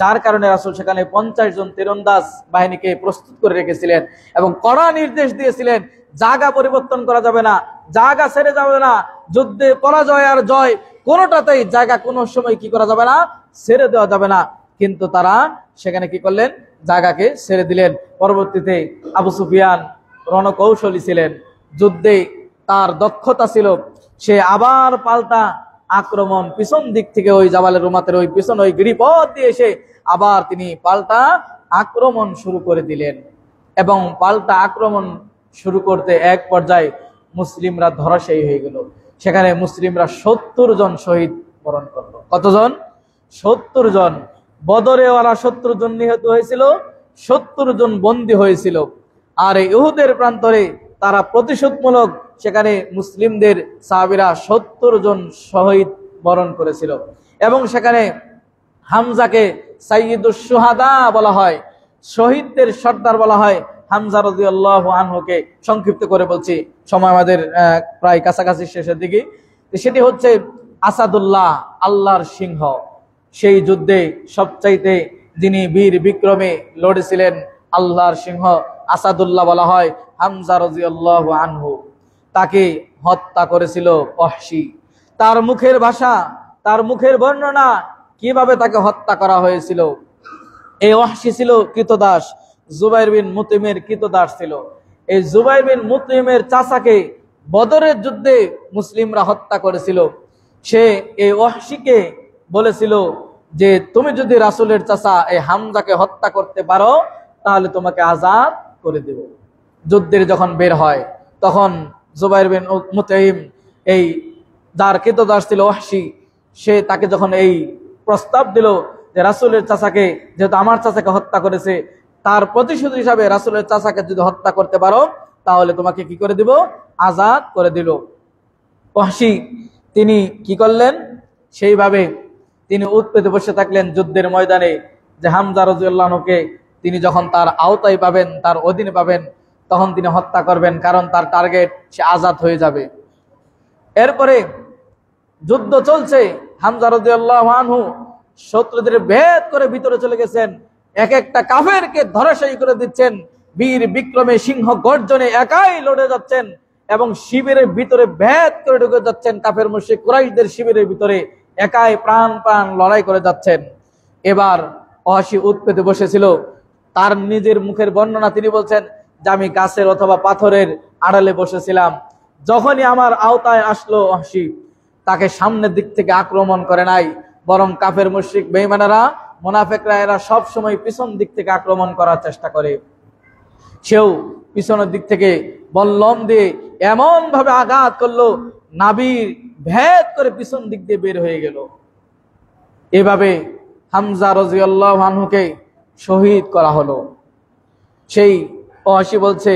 A: যার কারণে রাসূল সেখানে 50 জন তীরন্দাজ বাহিনীকে প্রস্তুত করে রেখেছিলেন এবং কড়া নির্দেশ দিয়েছিলেন, জায়গা পরিবর্তন করা যাবে না, জায়গা ছেড়ে যাবে না, যুদ্ধে পরাজয় আর জয় কোনোটাতেই জায়গা কোনো সময় কি করা যাবে না, ছেড়ে দেওয়া যাবে না। কিন্তু তারা সেখানে কি করলেন, জায়গাকে ছেড়ে দিলেন। পরবর্তীতে আবু সুফিয়ান রণকৌশলী ছিলেন, যুদ্ধে তার দক্ষতা ছিল, সে আবার পাল্টা আক্রমণ পিছন দিক থেকে ওই জাবালের রুমাতের ওই পিছন ওই গিরিপথ দিয়ে এসে আবার তিনি পাল্টা আক্রমণ শুরু করে দিলেন। এবং পাল্টা আক্রমণ শুরু করতে এক পর্যায়ে মুসলিমরা ধরাশায়ী হয়ে গেল। সেখানে মুসলিমরা 70 জন শহীদ বরণ করলো। কতজন? 70 জন। বদরে ওরা 70 জন নিহত হয়েছিল, 70 জন বন্দী হয়েছিল। আর এই উহুদের প্রান্তরে তারা প্রতিশোধমূলক সেখানে মুসলিমদের সাহাবীরা 70 জন শহীদ বরণ করেছিল। এবং সেখানে হামজাকে সাইয়্যিদুশ শুহাদা বলা হয়, শহীদদের সর্দার বলা হয়। হামজা রাদিয়াল্লাহু আনহুকে সংক্ষিপ্ত করে বলছি, সময় আমাদের প্রায় কাছাকাছি শেষের দিকে। সেটি হচ্ছে আসাদুল্লাহ, আল্লাহর সিংহ। সেই যুদ্ধে সবচাইতে যিনি বীর বিক্রমে লড়েছিলেন, আল্লাহর সিংহ আসাদুল্লাহ বলা হয় হামজা রাদিয়াল্লাহু আনহু। তাকে হত্যা করেছিল ওয়াহশী। তার মুখের ভাষা, তার মুখের বর্ণনা, কিভাবে তাকে হত্যা করা হয়েছিল। এই ওয়াহশী ছিল কৃতদাস, জুবাইর বিন মুতঈমের কৃতদাস ছিল। এই জুবাইর বিন মুতঈমের চাচাকে বদরের যুদ্ধে মুসলিমরা হত্যা করেছিল। সে এই ওয়াহশীকে বলেছিল যে তুমি যদি রাসূলের চাচা এই হামজাকে হত্যা করতে পারো তাহলে তোমাকে আজাদ করে দেব। যুদ্ধের যখন বের হয় তখন জুবাইর বিন মুতঈম, এই যার কৃতদাস ছিল ওয়াহশী, সে তাকে যখন এই প্রস্তাব দিল যে রাসূলের চাচাকে, যেহেতু আমার চাচাকে হত্যা করেছে, তার প্রতিশোধ হিসাবে রাসূলের চাচাকে যদি হত্যা করতে পারো তাহলে তোমাকে কি করে দিব, আজাদ করে দিল। ওয়াহশী তিনি কি করলেন, সেইভাবে তিনি উৎপেতে বসে থাকলেন যুদ্ধের ময়দানে, যে হামজা রাদিয়াল্লাহু আনহুকে তিনি যখন তার আওতায় পাবেন, তার অধীনে পাবেন, তখন তিনি হত্যা করবেন, কারণ তার টার্গেট সে আজাদ হয়ে যাবে। এরপরে যুদ্ধ চলছে, হামজা রাদিয়াল্লাহু আনহু শত্রুদের ভেদ করে ভিতরে চলে গেছেন, এক একটা কাফেরকে ধরাশায়ী করে দিচ্ছেন, বীর বিক্রমে সিংহ গর্জনে একাই লড়ে যাচ্ছেন এবং শিবিরের ভিতরে ভেদ করে ঢুকে যাচ্ছেন। কাফের মুশরিক কুরাইশদের শিবিরের ভিতরে একাই প্রাণ প্রাণ লড়াই করে যাচ্ছেন। এবার ওয়াহশী উৎপেতে বসেছিল, তার নিজের মুখের বর্ণনা তিনি বলছেন যে আমি গাছের অথবা পাথরের আড়ালে বসেছিলাম, যখনই আমার আওতায় আসলো ওয়াহশী, তাকে সামনের দিক থেকে আক্রমণ করে নাই, বরং কাফের মুশরিক বেঈমানেরা, মুনাফিকরা, এরা সব সময় পিছন দিক থেকে আক্রমণ করার চেষ্টা করে। সেও পিছনের দিক থেকে বল্লম দিয়ে এমন ভাবে আঘাত করলো, নাভির ভেদ করে পিছন দিক দিয়ে বের হয়ে গেল। এভাবে হামজা রাদিয়াল্লাহু আনহুকে শহীদ করা হলো। সেই ওয়াহশী বলছে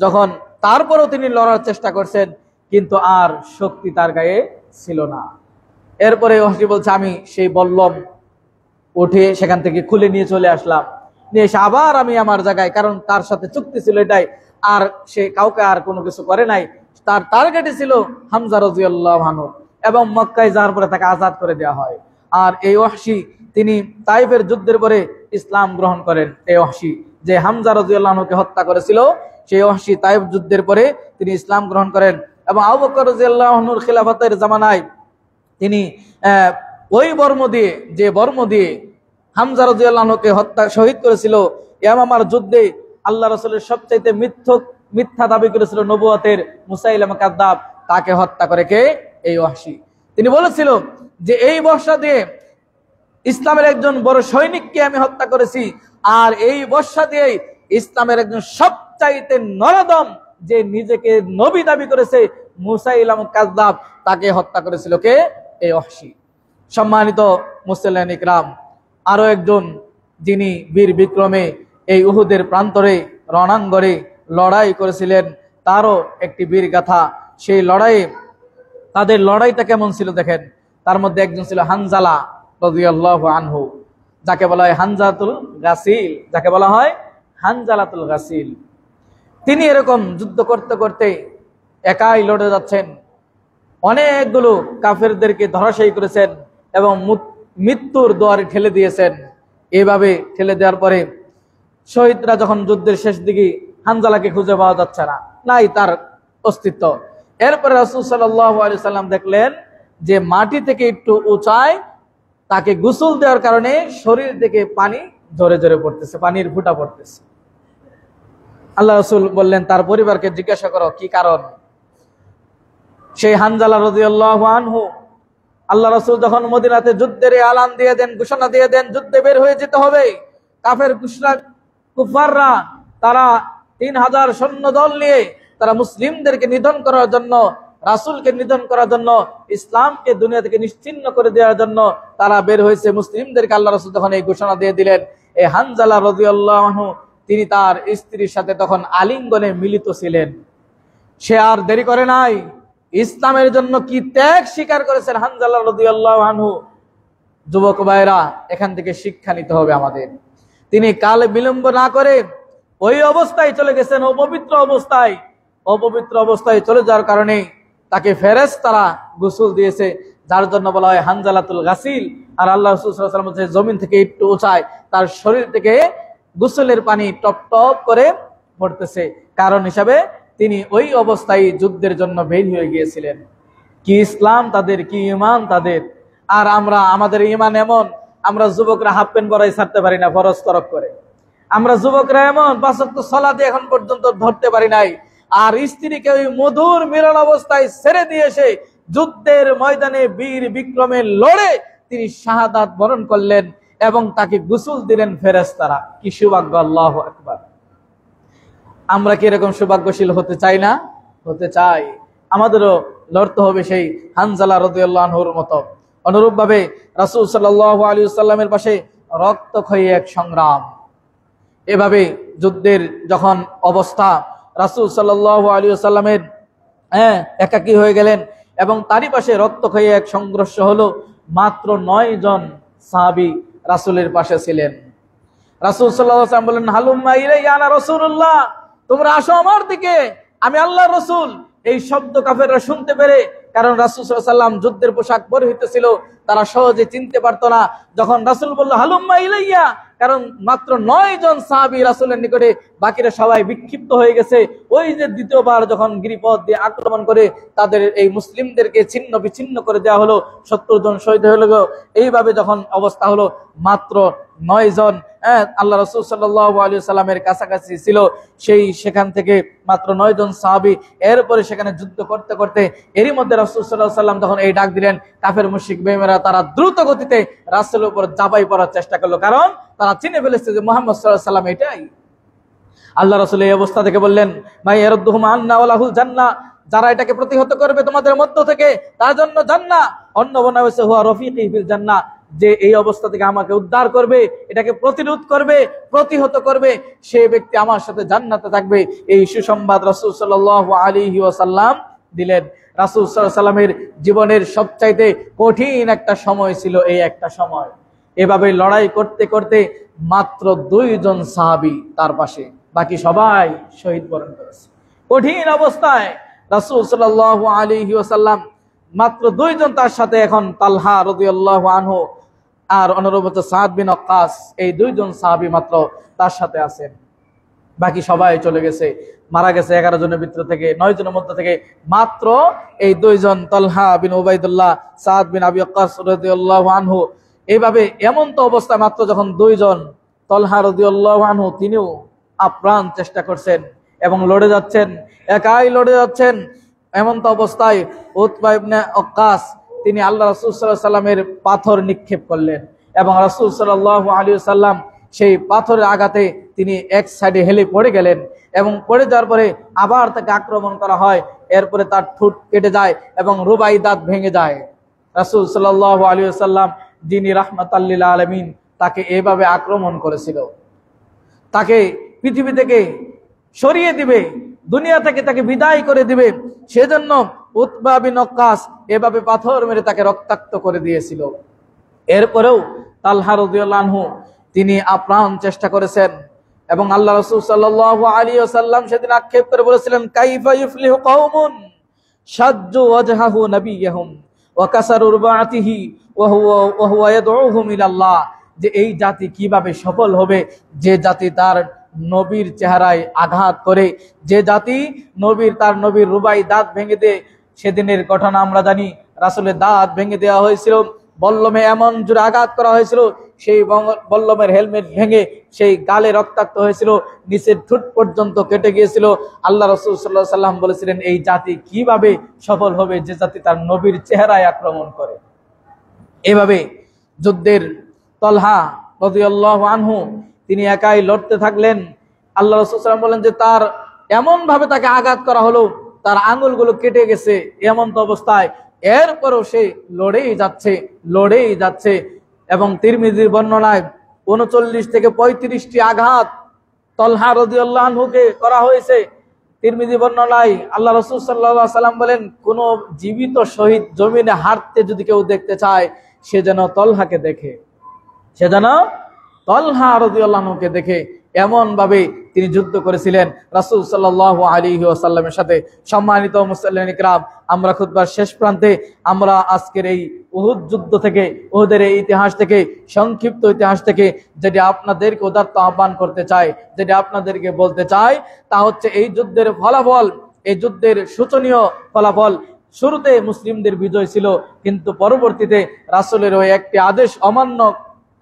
A: যখন তারপরও তিনি লড়ার চেষ্টা করছেন, কিন্তু আর শক্তি তার গায়ে ছিল না। এরপরে ওয়াহশী বলছে আমি সেই বল্লম উঠে সেখান থেকে খুলে নিয়ে চলে আসলাম, নিয়ে এসে আবার আমি আমার জায়গায়, কারণ তার সাথে চুক্তি ছিল এটাই, আর সে কাউকে আর কোনো কিছু করে নাই, তার টার্গেটই ছিল হামজা রাদিয়াল্লাহু আনহু, এবং মক্কায় যাওয়ার পরে তাকে আজাদ করে দেওয়া হয়। আর এই ওয়াহশী তিনি তাইফের যুদ্ধের পরে ইসলাম গ্রহণ করেন। এই ওয়াহশী যে হামজা রাদিয়াল্লাহু আনহুকে হত্যা করেছিল, সেই ওয়াহশী তাইফ যুদ্ধের পরে তিনি ইসলাম গ্রহণ করেন। এবং আবু বকর রাদিয়াল্লাহু আনহুর খিলাফতের জামানায় তিনি ওই বর্ম দিয়ে, যে বর্ম দিয়ে হামজা রাদিয়াল্লাহু আনহুকে হত্যা শহীদ করেছিল, ইয়ামামার যুদ্ধে আল্লাহ রাসূলের সবচাইতে মিথ্যা দাবি করেছিল নবুয়তের মুসাইলামা কাযযাব, তাকে হত্যা করে কে? এই ওয়াহশী। তিনি বলেছিল যে এই বর্ষা দিয়ে ইসলামের একজন বড় সৈনিককে আমি হত্যা করেছি, আর এই বর্ষা দিয়ে ইসলামের একজন সবচাইতে নরদম যে নিজেকে নবী দাবি করেছে মুসাইলামা কাযযাব, তাকে হত্যা করেছিল কে? এই ওয়াহশী। সম্মানিত মুসলিম ইকরাম, আরো একজন যিনি বীর বিক্রমে এই উহুদের প্রান্তরে রণাঙ্গনে লড়াই করেছিলেন, তারও একটি বীর গাথা। সেই লড়াইয়ে তাদের লড়াইটা কেমন ছিল দেখেন। তার মধ্যে একজন ছিল হানজালা রাদিয়াল্লাহু আনহু, যাকে বলা হয় হানজালাতুল গাসিল, যাকে বলা হয় হানজালাতুল গাসিল। তিনি এরকম যুদ্ধ করতে করতে একাই লড়ে যাচ্ছেন, অনেকগুলো কাফেরদেরকে ধরাশায়ী করেছেন এবং মৃত্যুর দুয়ারে ঠেলে দিয়েছেন। এভাবে ঠেলে দেওয়ার পরে শহীদরা যখন যুদ্ধের শেষ দিকে হানজালাকে খুঁজে পাওয়া যাচ্ছে না, নাই তার অস্তিত্ব। এরপরে রাসূল সাল্লাল্লাহু আলাইহি সাল্লাম দেখলেন যে মাটি থেকে একটু উঁচায় তাকে গোসল দেওয়ার কারণে শরীর থেকে পানি ঝরে ঝরে পড়তেছে, পানির ফুঁটা পড়তেছে। আল্লাহ রাসূল বললেন তার পরিবারকে জিজ্ঞাসা করো কি কারণ। সেই হানজালা রাদিয়াল্লাহু আনহু, আল্লাহ রাসূল যখন মদিনাতে যুদ্ধের আলান দিয়ে দেন, ঘোষণা দিয়ে দেন যুদ্ধে বের হয়ে যেতে হবে, কাফের কুফাররা তারা 3000 সৈন্য দল নিয়ে তারা মুসলিমদেরকে নিধন করার জন্য, রাসূলকে নিধন করার জন্য, ইসলামকে দুনিয়া থেকে নিশ্চিহ্ন করে দেওয়ার জন্য তারা বের হয়েছে। মুসলিমদেরকে আল্লাহ রাসূল যখন এই ঘোষণা দিয়ে দিলেন, এই হানজালা রাদিয়াল্লাহু আনহু তিনি তার স্ত্রীর সাথে তখন আলিঙ্গনে মিলিত ছিলেন। সে আর দেরি করে নাই, ইসলামের জন্য কি ত্যাগ স্বীকার করেছেন হানজালা রাদিয়াল্লাহু আনহু। যুবক ভাইরা, এখান থেকে শিক্ষা নিতে হবে আমাদের। তিনি কাল বিলম্ব না করে ওই অবস্থায় চলে গেছেন, অপবিত্র অবস্থায় চলে যাওয়ার কারণে তাকে ফেরেশতারা গোসল দিয়েছে, যার জন্য বলা হয় হানজালাতুল গাসিল। আর আল্লাহ রাসূল সাল্লাল্লাহু আলাইহি ওয়াসাল্লাম জমিন থেকে একটু উঁচায় তার শরীর থেকে গোসলের পানি টপ টপ করে পড়তেছে, কারণ হিসাবে তিনি ওই অবস্থায় যুদ্ধের জন্য বের হয়ে গিয়েছিলেন। কি ইসলাম তাদের, কি ঈমান তাদের। আর আমরা, আমাদের ঈমান এমন, আমরা যুবকরা হাফ প্যান্ট পরাই ছাড়তে পারি না ফরজ তরক করে। আমরা যুবকরা এমন 5 ওয়াক্ত সালাতে এখন পর্যন্ত ধরতে পারি নাই। আর স্ত্রীকে ওই মধুর মিলন অবস্থায় ছেড়ে দিয়ে এসে যুদ্ধের ময়দানে বীর বিক্রমে লড়ে তিনি শাহাদাত বরণ করলেন এবং তাকে গোসল দিলেন ফেরেশতারা। কি সৌভাগ্য! আল্লাহু আকবার। আমরা কি এরকম সৌভাগ্যশীল হতে চাই না? হতে চাই। আমাদেরও লড়তে হবে সেই হানজালা রাদিয়াল্লাহু আনহুর মতো। অনুরূপ ভাবে রাসূল সাল্লাল্লাহু আলাইহি ওয়াসাল্লামের পাশে রক্তক্ষয়ী এক সংগ্রাম। এভাবে যুদ্ধের যখন অবস্থা, রাসূল সাল্লাল্লাহু আলাইহি ওয়াসাল্লামের একাকী হয়ে গেলেন এবং তারই পাশে রক্তক্ষয়ী এক সংঘর্ষ হলো। মাত্র 9 জন সাহাবী রাসূলের পাশে ছিলেন। রাসূল সাল্লাল্লাহু আলাইহি ওয়াসাল্লাম বলেন, হালুম্মা ইলাইয়া আনা রাসূলুল্লাহ, তোমরা আসো আমার দিকে, আমি আল্লাহর রাসূল। এই শব্দ কাফেররা শুনতে পেরে, কারণ রাসূল সাল্লাল্লাহু আলাইহি ওয়াসাল্লাম যুদ্ধের পোশাক পরিহিত ছিল, তারা সহজে চিনতে পারতো না। যখন রাসূল বলল হালুম্মা ইলাইয়া, কারণ মাত্র 9 জন সাহাবী রাসূলের নিকটে, বাকিরা সবাই বিক্ষিপ্ত হয়ে গেছে। ওই যে দ্বিতীয়বার যখন গিরিপথ দিয়ে আক্রমণ করে তাদের এই মুসলিমদেরকে ছিন্ন বিচ্ছিন্ন করে দেওয়া হলো, 70 জন শহীদ হলো। এইভাবে যখন অবস্থা হলো, মাত্র 9 জন আল্লাহ রাসূল সাল্লাল্লাহু আলাইহি ওয়াসাল্লামের কাছাকাছি ছিল, সেখান থেকে মাত্র 9 জন সাহাবী। এরপরে সেখানে যুদ্ধ করতে করতে এরই মধ্যে রাসূল সাল্লাল্লাহু আলাইহি ওয়াসাল্লাম তখন এই ডাক দিলেন, কাফের মুশরিক বেঈমানরা তারা দ্রুত গতিতে রাসূলের উপর ঝাঁপাই পড়ার চেষ্টা করলো, কারণ তারা চিনে ফেলেছে যে মুহাম্মদ সাল্লাল্লাহু আলাইহি ওয়াসাল্লাম এটাই। আল্লাহ রাসূল এই অবস্থা থেকে বললেন, মাই ইয়ারুদ্দুহুম আন্না ওয়া লাহুল জান্নাহ, যারা এটাকে প্রতিহত করবে তোমাদের মধ্য থেকে, তার জন্য জান্নাহ। অন্য বর্ণনা হয়েছে হুয়া রফিকি ফিল জান্নাহ, যে এই অবস্থা থেকে আমাকে উদ্ধার করবে, এটাকে প্রতিরোধ করবে, প্রতিহত করবে, সেই ব্যক্তি আমার সাথে জান্নাতে থাকবে। এই সুসংবাদ রাসূল সাল্লাল্লাহু আলাইহি ওয়াসাল্লাম দিলেন। রাসূল সাল্লাল্লাহু আলাইহি ওয়াসাল্লামের জীবনের সবচাইতে কঠিন একটা সময় ছিল এই একটা সময়। এভাবে লড়াই করতে করতে মাত্র 2 জন সাহাবী তার পাশে, বাকি সবাই শহীদ বরণ করেছে। কঠিন অবস্থায় রাসূল সাল্লাল্লাহু আলাইহি ওয়াসাল্লাম মাত্র 2 জন তার সাথে, এখন তালহা রাদিয়াল্লাহু আনহু আর অনুরূপ সাদ বিন ওয়াক্কাস, এই 2 জন সাহাবী মাত্র তার সাথে আছেন। বাকি সবাই চলে গেছে, মারা গেছে 11 জনের ভিতর থেকে, 9 জনের মধ্যে থেকে মাত্র এই 2 জন, তালহা বিন উবাইদুল্লাহ, সাদ বিন আবি ওয়াক্কাস রাদিয়াল্লাহু আনহু। এইভাবে এমন তো অবস্থা, মাত্র যখন 2 জন তালহা রাদিয়াল্লাহু আনহু তিনিও আপ্রাণ চেষ্টা করছেন এবং লড়ে যাচ্ছেন, একাই লড়ে যাচ্ছেন। এমন তো অবস্থায় উতবা ইবনে ওয়াক্কাস তিনি আল্লাহ রাসূল সাল্লাল্লাহু আলাইহি ওয়াসাল্লামের পাথর নিক্ষেপ করলেন এবং রাসূল সাল্লাল্লাহু আলাইহি ওয়াসাল্লাম সেই পাথরের আঘাতে তিনি এক সাইডে হেলে পড়ে গেলেন এবং পড়ে যাওয়ার পরে আবার তাকে আক্রমণ করা হয়। এরপরে তার ঠোঁট কেটে যায় এবং রুবাই দাঁত ভেঙে যায়। রাসূল সাল্লাল্লাহু আলাইহি ওয়াসাল্লাম যিনি রাহমাতাল লিল আলামিন তাকে এভাবে আক্রমণ করেছিল, তাকে পৃথিবী থেকে সরিয়ে দিবে, দুনিয়া থেকে তাকে বিদায় করে দিবে, সেজন্য উতবা বিন ওয়াক্কাস এভাবে পাথর মেরে তাকে রক্তাক্ত করে দিয়েছিল। এরপরেও তালহা রাদিয়াল্লাহু আনহু তিনি আপ্রাণ চেষ্টা করেছেন এবং আল্লাহ রাসূল সাল্লাল্লাহু আলাইহি ওয়াসাল্লাম সেদিন আক্ষেপ করে বলেছিলেন, কাইফা ইফলিহু কওমুন শাজ্জু ওয়াজহাহু নাবিয়্যুহুম ওয়া কাসারু রুবাতিহি ওয়া হুয়া ইয়াদউহুম ইলাল্লাহ, যে এই জাতি কিভাবে সফল হবে যে জাতি তার নবীর চেহারায় আঘাত করে, যে জাতি তার নবীর রুবাই দাঁত ভেঙে দেয়। সেদিনের ঘটনা আমরা জানি, রাসূলের দাঁত ভেঙে দেওয়া হয়েছিল, বল্লমে এমন জোরে আঘাত করা হয়েছিল, সেই বল্লমের হেলমেট ভেঙে সেই গালে রক্তাক্ত হয়েছিল, নিচের ঠোঁট পর্যন্ত কেটে গিয়েছিল। আল্লাহ রাসূল সাল্লাল্লাহু আলাইহি ওয়াসাল্লাম বলেছিলেন, এই জাতি কিভাবে সফল হবে যে জাতি তার নবীর চেহারায় আক্রমণ করে। এভাবে যুদ্ধের তালহা রাদিয়াল্লাহু আনহু তিনি একাই লড়তে থাকলেন। আল্লাহ রাসূল সাল্লাল্লাহু আলাইহি ওয়াসাল্লাম বলেন যে তার এমন ভাবে তাকে আঘাত করা হলো, তার আঙ্গুলগুলো কেটে গেছে। এমন তো অবস্থায় এরপরও সে লড়েই যাচ্ছে এবং তিরমিজির বর্ণনায় 39 থেকে 35টি আঘাত তালহা রাদিয়াল্লাহু আনহুকে করা হয়েছে। তিরমিজি বর্ণনায় আল্লাহ রাসূল সাল্লাল্লাহু আলাইহি ওয়াসাল্লাম বলেন, কোন জীবিত শহীদ জমিনে হাঁটতে যদি কেউ দেখতে চায় সে যেন তালহাকে দেখে, সে যেন তালহা রাদিয়াল্লাহু আনহুকে দেখে। এমন ভাবে তিনি যুদ্ধ করেছিলেন রাসূল সাল্লাল্লাহু আলাইহি ওয়াসাল্লামের সাথে। সম্মানিত মুসল্লিন ইকরাম, আমরা খুতবার শেষ প্রান্তে আমরা আজকের এই উহুদ যুদ্ধ থেকে, উহুদের এই ইতিহাস থেকে, সংক্ষিপ্ত ইতিহাস থেকে যেটি আপনাদেরকে উদাত্ত আহ্বান করতে চাই, যেটি আপনাদেরকে বলতে চাই, তা হচ্ছে এই যুদ্ধের ফলাফল, এই যুদ্ধের শোচনীয় ফলাফল। শুরুতে মুসলিমদের বিজয় ছিল, কিন্তু পরবর্তীতে রাসূলের ওই একটি আদেশ অমান্য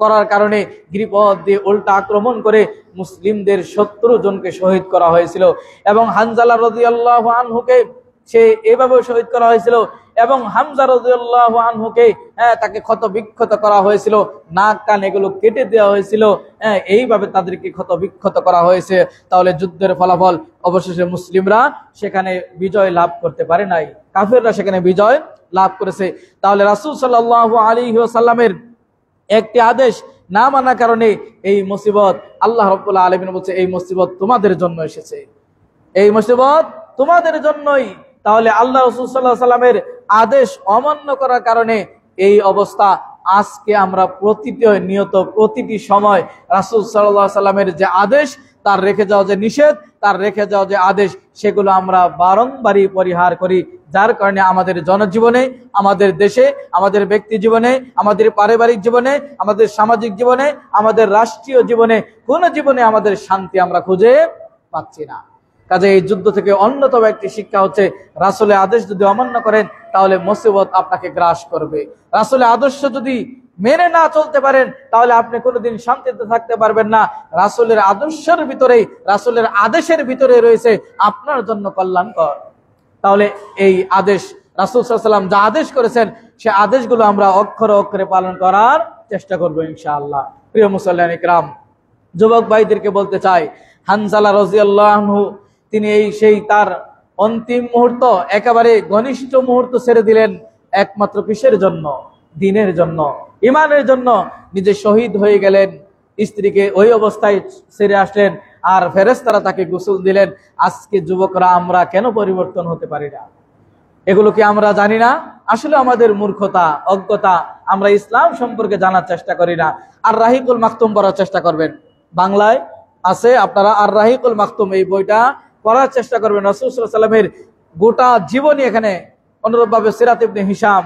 A: করার কারণে গিরিপথ দিয়ে উল্টা আক্রমণ করে মুসলিমদের 70 জনকে শহীদ করা হয়েছিল এবং হানজালা রাদিয়াল্লাহু আনহুকে সে এভাবে শহীদ করা হয়েছিল এবং হামজা রাদিয়াল্লাহু আনহুকে তাকে ক্ষত বিক্ষত করা হয়েছিল, নাক কান এগুলো কেটে দেওয়া হয়েছিল, এইভাবে তাদেরকে ক্ষত বিক্ষত করা হয়েছে। তাহলে যুদ্ধের ফলাফল অবশেষে মুসলিমরা সেখানে বিজয় লাভ করতে পারে নাই, কাফেররা সেখানে বিজয় লাভ করেছে। তাহলে রাসূল সাল্লাল্লাহু আলাইহি ওয়াসাল্লামের একটি আদেশ না মানার কারণে এই মুসিবত, আল্লাহ রাব্বুল আলামিন বলছে এই মুসিবত তোমাদের জন্য এসেছে, এই মুসিবত তোমাদের জন্যই। তাহলে আল্লাহ রাসূল সাল্লাল্লাহু আলাইহি ওয়াসাল্লামের আদেশ অমান্য করার কারণে এই অবস্থা। আজকে আমরা প্রতিটি সময় রাসূল সাল্লাল্লাহু আলাইহি ওয়াসাল্লামের যে আদেশ, তার রেখে যাওয়া যে নিষেধ, তার রেখে যাওয়া যে আদেশ, সেগুলো আমরা বারংবারই পরিহার করি, যার কারণে আমাদের জনজীবনে, আমাদের দেশে, আমাদের ব্যক্তি জীবনে, আমাদের পারিবারিক জীবনে, আমাদের সামাজিক জীবনে, আমাদের রাষ্ট্রীয় জীবনে, কোন জীবনে আমাদের শান্তি আমরা খুঁজে পাচ্ছি না। কাজে এই যুদ্ধ থেকে অন্যতম একটি শিক্ষা হচ্ছে, রাসূলের আদেশ যদি অমান্য করেন তাহলে মুসিবত আপনাকে গ্রাস করবে। রাসূলের আদর্শ যদি মেনে না চলতে পারেন তাহলে আপনি কোনোদিন শান্তিতে থাকতে পারবেন না। রাসূলের আদর্শের ভিতরেই, রাসূলের আদেশের ভিতরে রয়েছে আপনার জন্য কল্যাণকর। তাহলে এই আদেশ, রাসূল সাল্লাল্লাহু আলাইহি ওয়াসাল্লাম যা আদেশ করেছেন সে আদেশগুলো আমরা অক্ষরে অক্ষরে পালন করার চেষ্টা করব ইনশাআল্লাহ। প্রিয় মুসল্লিয়ান ইকরাম, যুবক ভাইদেরকে বলতে চাই, হানজালা রাদিয়াল্লাহু আনহু তিনি সেই তার অন্তিম মুহূর্ত, একেবারে ঘনিষ্ঠ মুহূর্ত ছেড়ে দিলেন একমাত্র কিসের জন্য? দ্বীনের জন্য, ঈমানের জন্য। নিজে শহীদ হয়ে গেলেন, স্ত্রীকে ওই অবস্থায় ছেড়ে আসলেন, আর ফেরেশতারা তাকে গোসল দিলেন। আজকে যুবকরা আমরা কেন পরিবর্তন হতে পারি না? এগুলো কি আমরা জানি না? আসলে আমাদের মূর্খতা, অজ্ঞতা। আমরা ইসলাম সম্পর্কে জানার চেষ্টা করি না। আর রাহিকুল মাকতুম পড়ার চেষ্টা করবেন, বাংলায় আছে, আপনারা আর রাহিকুল মাকতুম এই বইটা পড়ার চেষ্টা করবেন। রাসূল সাল্লাল্লাহু আলাইহি ওয়াসাল্লামের গোটা জীবনী এখানে, অনুরূপভাবে সিরাত ইবনে হিশাম,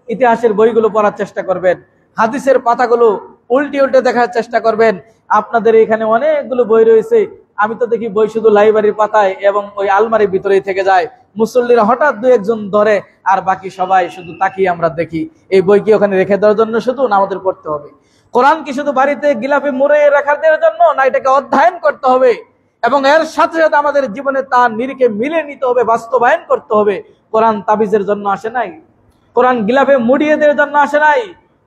A: ইতিহাসের বইগুলো পড়ার চেষ্টা করবেন, হাদিসের পাতাগুলো উল্টে উল্টে দেখার চেষ্টা করবেন। আপনাদের এখানে অনেকগুলো বই রয়েছে, আমি তো দেখি বই শুধু লাইব্রেরির পাতায় এবং ওই আলমারির ভিতরেই থেকে যায়। মুসল্লিরা হঠাৎ দু একজন ধরে, আর বাকি সবাই শুধু তাকিয়ে আমরা দেখি। এই বই কি ওখানে রেখে দেওয়ার জন্য শুধু, না আমাদের পড়তে হবে? কোরআন কি শুধু বাড়িতে গিলাফে মুড়ে রাখার জন্য, না এটাকে অধ্যয়ন করতে হবে এবং এর সাথে সাথে আমাদের জীবনে তার নিরিখে মিলে নিতে হবে, বাস্তবায়ন করতে হবে। কোরআন তাবিজের জন্য আসে নাই, কোরআন গিলাফে মুড়িয়ে দেওয়ার জন্য আসে নাই,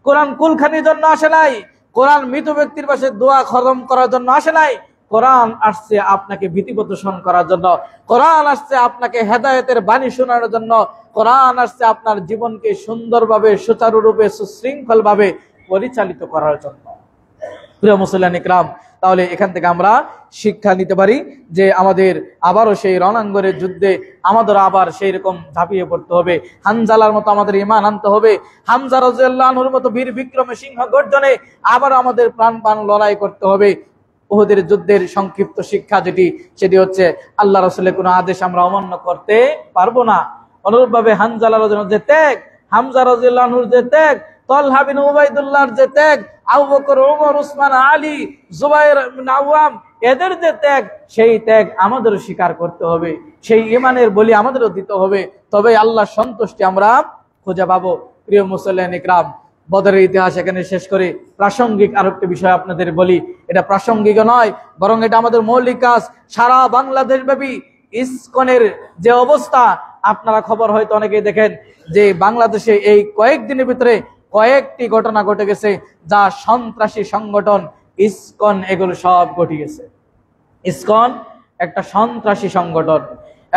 A: কোরআন কুলখানির জন্য আসে নাই, কোরআন মৃত ব্যক্তির পাশে দোয়া খতম করার জন্য আসে নাই। কোরআন আসছে আপনাকে ভীতি প্রদর্শন করার জন্য, কোরআন আসছে আপনাকে হেদায়েতের বাণী শোনানোর জন্য, কোরআন আসছে আপনার জীবনকে সুন্দরভাবে, সুচারুরূপে, সুশৃঙ্খল ভাবে পরিচালিত করার জন্য। প্রিয় মুসলিম ইকরাম, তাহলে এখান থেকে আমরা শিক্ষা নিতে পারি যে আমাদের আবারও সেই রণাঙ্গনের যুদ্ধে আমাদের আবার সেই রকম ঝাঁপিয়ে পড়তে হবে। হানজালার মতো আমাদের ঈমান আনতে হবে, হামজা রাদিয়াল্লাহু আনহুর মতো বীর বিক্রমে সিংহ গর্জনে আবার আমাদের প্রাণপান লড়াই করতে হবে। উহুদের যুদ্ধের সংক্ষিপ্ত শিক্ষা সেটি হচ্ছে আল্লাহ রাসূলের কোনো আদেশ আমরা অমান্য করতে পারবো না। অনুরূপভাবে হানজালা রাদিয়াল্লাহু আনহুর যে ত্যাগ, হামজা রাদিয়াল্লাহু আনহুর যে ত্যাগ, তালহা বিন উবাইদুল্লাহর যে ত্যাগ, আবু বকর, ওমর, উসমান, আলী, জুবাইর বিন আওয়াম, এদের যে ত্যাগ, সেই ত্যাগ আমাদেরও স্বীকার করতে হবে, সেই ঈমানের বলি আমাদেরও দিতে হবে, তবে আল্লাহর সন্তুষ্টি আমরা খুঁজে পাবো। প্রিয় মুসলিম ইকরাম, বদরের ইতিহাস এখানে শেষ করে প্রাসঙ্গিক আরেকটি বিষয় আপনাদের বলি। এটা প্রাসঙ্গিক নয়, বরং এটা আমাদের মৌলিক কাজ। সারা বাংলাদেশ ব্যাপী ইসকনের যে অবস্থা, আপনারা খবর হয়তো অনেকেই দেখেন যে বাংলাদেশে এই কয়েকদিনের ভিতরে কয়েকটি ঘটনা ঘটে গেছে যা সন্ত্রাসী সংগঠন ইসকন, এগুলো সব ঘটে গেছে। ইসকন একটা সন্ত্রাসী সংগঠন,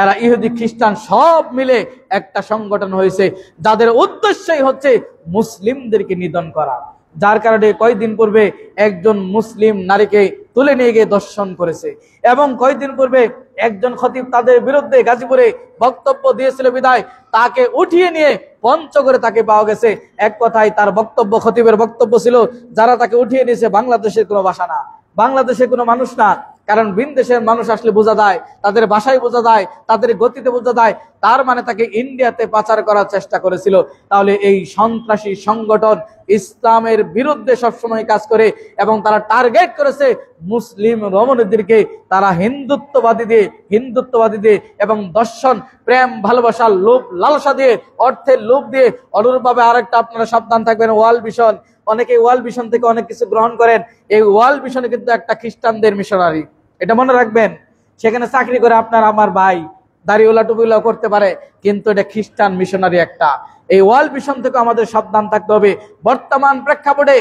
A: এরা ইহুদি খ্রিস্টান সব মিলে একটা সংগঠন হয়েছে, যাদের উদ্দেশ্যই হচ্ছে মুসলিমদেরকে নিধন করা। যার কারণে কয়েকদিন পূর্বে একজন মুসলিম নারীকে তুলে নিয়ে গিয়ে দর্শন করেছে, এবং কয়েকদিন পূর্বে একজন খতিব তাদের বিরুদ্ধে গাজীপুরে বক্তব্য দিয়েছিল বিদায় তাকে উঠিয়ে নিয়ে পঞ্চগড়ে তাকে পাওয়া গেছে। এক কথায় তার বক্তব্য, খতিবের বক্তব্য ছিল, যারা তাকে উঠিয়ে নিয়েছে বাংলাদেশের কোনো ভাষা না, বাংলাদেশের কোনো মানুষ না। কারণ ভিন দেশের মানুষ আসলে বোঝা যায়, তাদের ভাষায় বোঝা যায়, তাদের গতিতে বোঝা যায়, তার মানে তাকে ইন্ডিয়াতে পাচার করার চেষ্টা করেছিল। তাহলে এই সন্ত্রাসী সংগঠন ইসলামের বিরুদ্ধে সবসময় কাজ করে, এবং তারা টার্গেট করেছে মুসলিম রমণীদেরকে। তারা হিন্দুত্ববাদী দিয়ে এবং দর্শন, প্রেম, ভালোবাসার লোভ লালসা দিয়ে, অর্থের লোভ দিয়ে, অনুরূপভাবে আরেকটা আপনারা সাবধান থাকবেন, ওয়ার্ল্ড ভিশন। অনেকে ওয়ার্ল্ড ভিশন থেকে অনেক কিছু গ্রহণ করেন, এই ওয়ার্ল্ড ভিশনে কিন্তু একটা খ্রিস্টানদের মিশনারি, এটা মনে রাখবেন। সেখানে চাকরি করে আপনার আমার ভাই, দাড়িওয়ালা টুপিওয়ালা করতে পারে, কিন্তু এটা খ্রিস্টান মিশনারি একটা। এই ওয়ার্ল্ড ভিশন থেকে আমাদের সাবধান থাকতে হবে। বর্তমান প্রেক্ষাপটে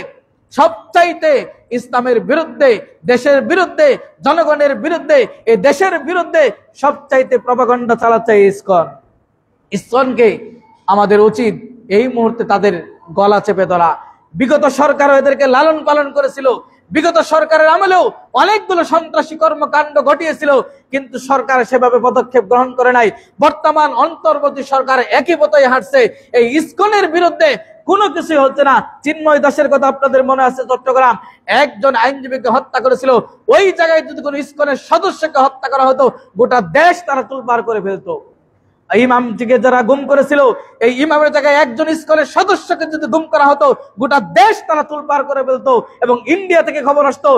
A: সবচাইতে ইসলামের বিরুদ্ধে, দেশের বিরুদ্ধে, জনগণের বিরুদ্ধে, এই দেশের বিরুদ্ধে সবচাইতে প্রপাগান্ডা চালাচ্ছে ইসকন। ইসকনকে আমাদের উচিত এই মুহূর্তে তাদের গলা চেপে ধরা। বিগত সরকার এদেরকে লালন পালন করেছিল, বিগত সরকারের আমলেও অনেকগুলো সন্ত্রাসী কর্মকাণ্ড ঘটিয়েছিল, কিন্তু সরকার সেভাবে পদক্ষেপ গ্রহণ করে নাই। বর্তমান অন্তর্বর্তী সরকার একই পথে হাঁটছে, এই ইসকনের বিরুদ্ধে কোনো কিছু হচ্ছে না। চিন্ময় দাসের কথা আপনাদের মনে আছে, চট্টগ্রাম একজন আইনজীবীকে হত্যা করেছিল, ওই জায়গায় যদি কোনো ইসকনের সদস্যকে হত্যা করা হতো, গোটা দেশ তারা তুলপার করে ফেলতো। ইমামজিকে যারা গুম করেছিল, এই ইমামের জায়গায় একজন ইসকনের সদস্যকে যদি গুম করা হতো, গোটা দেশ তারা তুলপার করে ফেলতো, এবং ইন্ডিয়া থেকে খবর আসতো,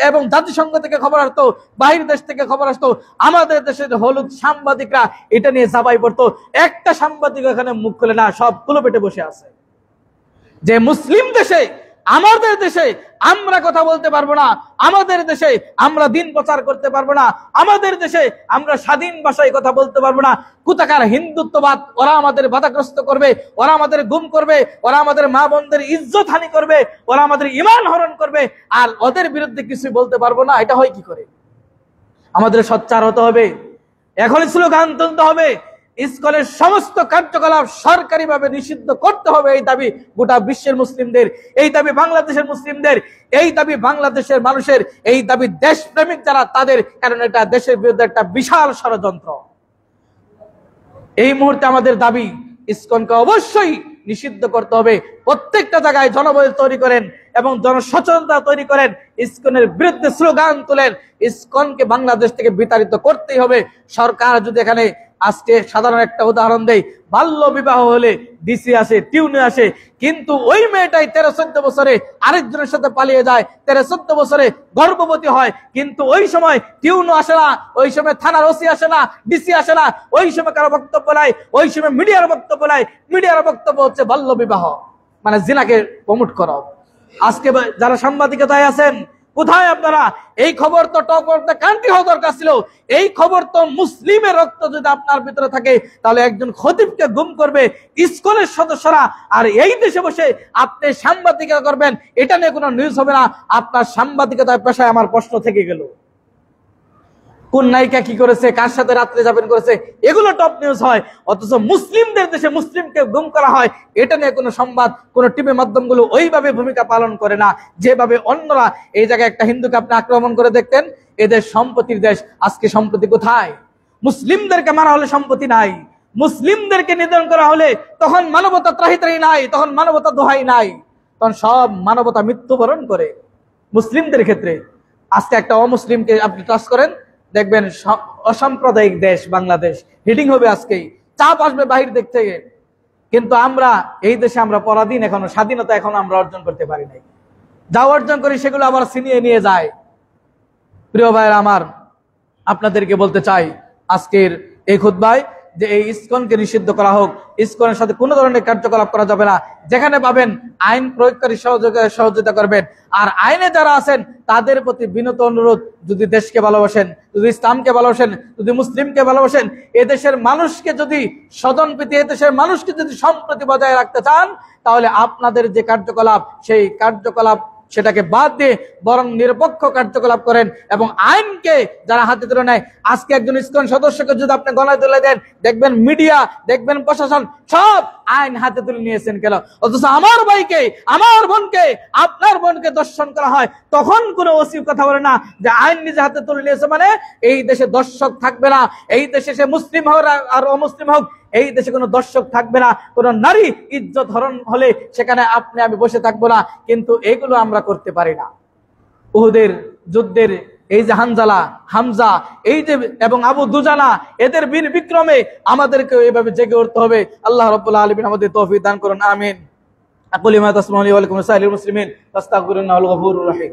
A: এবং জাতিসংঘ থেকে খবর আসতো, বাহির দেশ থেকে খবর আসতো। আমাদের দেশের হলুদ সাংবাদিকরা এটা নিয়ে ঝাঁপাই পড়তো, একটা সাংবাদিক এখানে মুখ খুলে না, সব কুলো পেটে বসে আছে। যে মুসলিম দেশে, আমাদের দেশে আমরা কথা বলতে পারবো না, আমাদের দেশে আমরা দিন প্রচার করতে পারবো না, আমাদের দেশে আমরা স্বাধীন ভাষায় কথা বলতে পারবো না, কোথাকার হিন্দুত্ববাদ ওরা আমাদের বাধাগ্রস্ত করবে, ওরা আমাদের গুম করবে, ওরা আমাদের মা বোনদের ইজ্জত হানি করবে, ওরা আমাদের ঈমান হরণ করবে, আর ওদের বিরুদ্ধে কিছু বলতে পারবো না। এটা হয় কি করে? আমাদের সোচ্চার হতে হবে, এখন স্লোগান তুলতে হবে, ইসকনের সমস্ত কার্যকলাপ সরকারিভাবে নিষিদ্ধ করতে হবে। এই দাবি গোটা বিশ্বের মুসলিমদের, এই দাবি বাংলাদেশের মুসলিমদের, এই দাবি বাংলাদেশের মানুষের, এই দাবি দেশপ্রেমিক যারা তাদের, কারণ এটা দেশের বিরুদ্ধে একটা বিশাল ষড়যন্ত্র। এই মুহূর্তে আমাদের দাবি, ইসকনকে অবশ্যই নিষিদ্ধ করতে হবে। প্রত্যেকটা জায়গায় জনবল তৈরি করেন এবং জনসচেতনতা তৈরি করেন, ইসকনের বিরুদ্ধে স্লোগান তুলেন, ইসকনকে বাংলাদেশ থেকে বিতাড়িত করতেই হবে। সরকার যদি এখানে আজকে সাধারণ একটা উদাহরণ দেই, বাল্য বিবাহ হলে ডিসি আসে, টিউনে আসে, কিন্তু ওই মেয়েটাই 13-14 বছরে আরেকজনের সাথে পালিয়ে যায়, 13-14 বছরে গর্ভবতী হয়, কিন্তু ওই সময় টিউনও আসে না, ওই সময় থানার ওসি আসে না, ডিসি আসে না, ওই সময় কারো বক্তব্য নাই, ওই সময় মিডিয়ার বক্তব্য নাই। মিডিয়ার বক্তব্য হচ্ছে বাল্য বিবাহ, মানে জিনাকে প্রমোট করা। আজকে যারা সাংবাদিকতায় আছেন, কোথায় আপনারা? এই খবর তো টপ অফ দ্য কান্ট্রি হওয়া দরকার ছিল। এই খবর তো মুসলিমের রক্ত যদি আপনার ভিতরে থাকে তাহলে একজন খতিবকে গুম করবে ইসকনের সদস্যরা, আর এই দেশে বসে আপনি সাংবাদিকতা করবেন, এটা নিয়ে কোনো নিউজ হবে না। আপনার সাংবাদিকতার পেশায় আমার প্রশ্ন থেকে গেল। কোন নায়িকা কি করেছে, কার সাথে রাত্রে যাবেন করেছে, এগুলো টপ নিউজ হয়। অথচ মুসলিমদের দেশে মুসলিমকে গুম করা হয়, এটা নিয়ে কোনো সংবাদ, কোনো টিভি মাধ্যমগুলো ওইভাবে ভূমিকা পালন করে না যেভাবে অন্যরা। এই জায়গায় একটা হিন্দুকে আপনি আক্রমণ করে দেখতেন, এদের সম্পত্তির দেশ। আজকে সম্পত্তি কোথায়? মুসলিমদেরকে মারা হলে সম্পত্তি নাই, মুসলিমদেরকে নিধন করা হলে তখন মানবতা ত্রাহি নাই, তখন মানবতা দোহাই নাই, তখন সব মানবতা মৃত্যুবরণ করে। মুসলিমদের ক্ষেত্রে আজকে একটা অমুসলিমকে আপনি টাচ করেন, দেখবেন অসাম্প্রদায়িক দেশ বাংলাদেশ, হিটিং হবে আজকেই, চাপ আসবে বাহির দিক থেকে। কিন্তু আমরা এই দেশে আমরা পরাধীন, এখনো স্বাধীনতা এখনো আমরা অর্জন করতে পারি নাই। যা অর্জন করি সেগুলো আবার ছিনিয়ে নিয়ে যায়। প্রিয় ভাইয়েরা আমার, আপনাদেরকে বলতে চাই আজকের এই খুতবায় যে এই ইসকনকে নিষিদ্ধ করা হোক, ইসকনের সাথে কোনো ধরনের কার্যকলাপ করা যাবে না। যেখানে পাবেন আইন প্রয়োগকারী সহযোগিতা করবেন। আর আইনে যারা আছেন তাদের প্রতি বিনত অনুরোধ, যদি দেশকে ভালোবাসেন, যদি ইসলামকে ভালোবাসেন, যদি মুসলিমকে ভালোবাসেন, এদেশের মানুষকে যদি স্বজনপ্রীতি, এদেশের মানুষকে যদি সম্প্রীতি বজায় রাখতে চান, তাহলে আপনাদের যে কার্যকলাপ, সেই কার্যকলাপ সেটাকে বাদ দিয়ে বরং নিরপেক্ষ কার্যকলাপ করেন এবং আইনকে যারা হাতে তুলে নেয়। আজকে একজন ইসকন সদস্যকে যদি আপনি গলায় তুলে দেন, দেখবেন মিডিয়া, দেখবেন প্রশাসন সব আইন হাতে তুলে নিয়েছেন কেন? অথচ আমার ভাইকে, আমার বোনকে, আপনার বোনকে দর্শন করা হয়, তখন কোনো ওসি কথা বলে না যে আইন নিজে হাতে তুলে নিয়েছে মানে এই দেশে দর্শক থাকবে না, এই দেশে সে মুসলিম হোক আর অমুসলিম হোক, এই দেশে কোনো দর্শক থাকবে না, কোনো নারী ইজ্জত হরণ হলে সেখানে আপনি আমি বসে থাকবো না। কিন্তু এগুলো আমরা করতে পারি না। উহুদের যুদ্ধের এই যে হামজা, এই যে এবং আবু দুজানা, এদের বীর বিক্রমে আমাদেরকে এইভাবে জেগে উঠতে হবে। আল্লাহ রাব্বুল আলামিন আমাদের তৌফিক দান করুন, আমিন। আকুলি মা তাসমাউনি ওয়া লাকুম সাইলিল মুসলিমিন ফাস্তাগফিরুল্লাহ আল গফুরুর রহিম।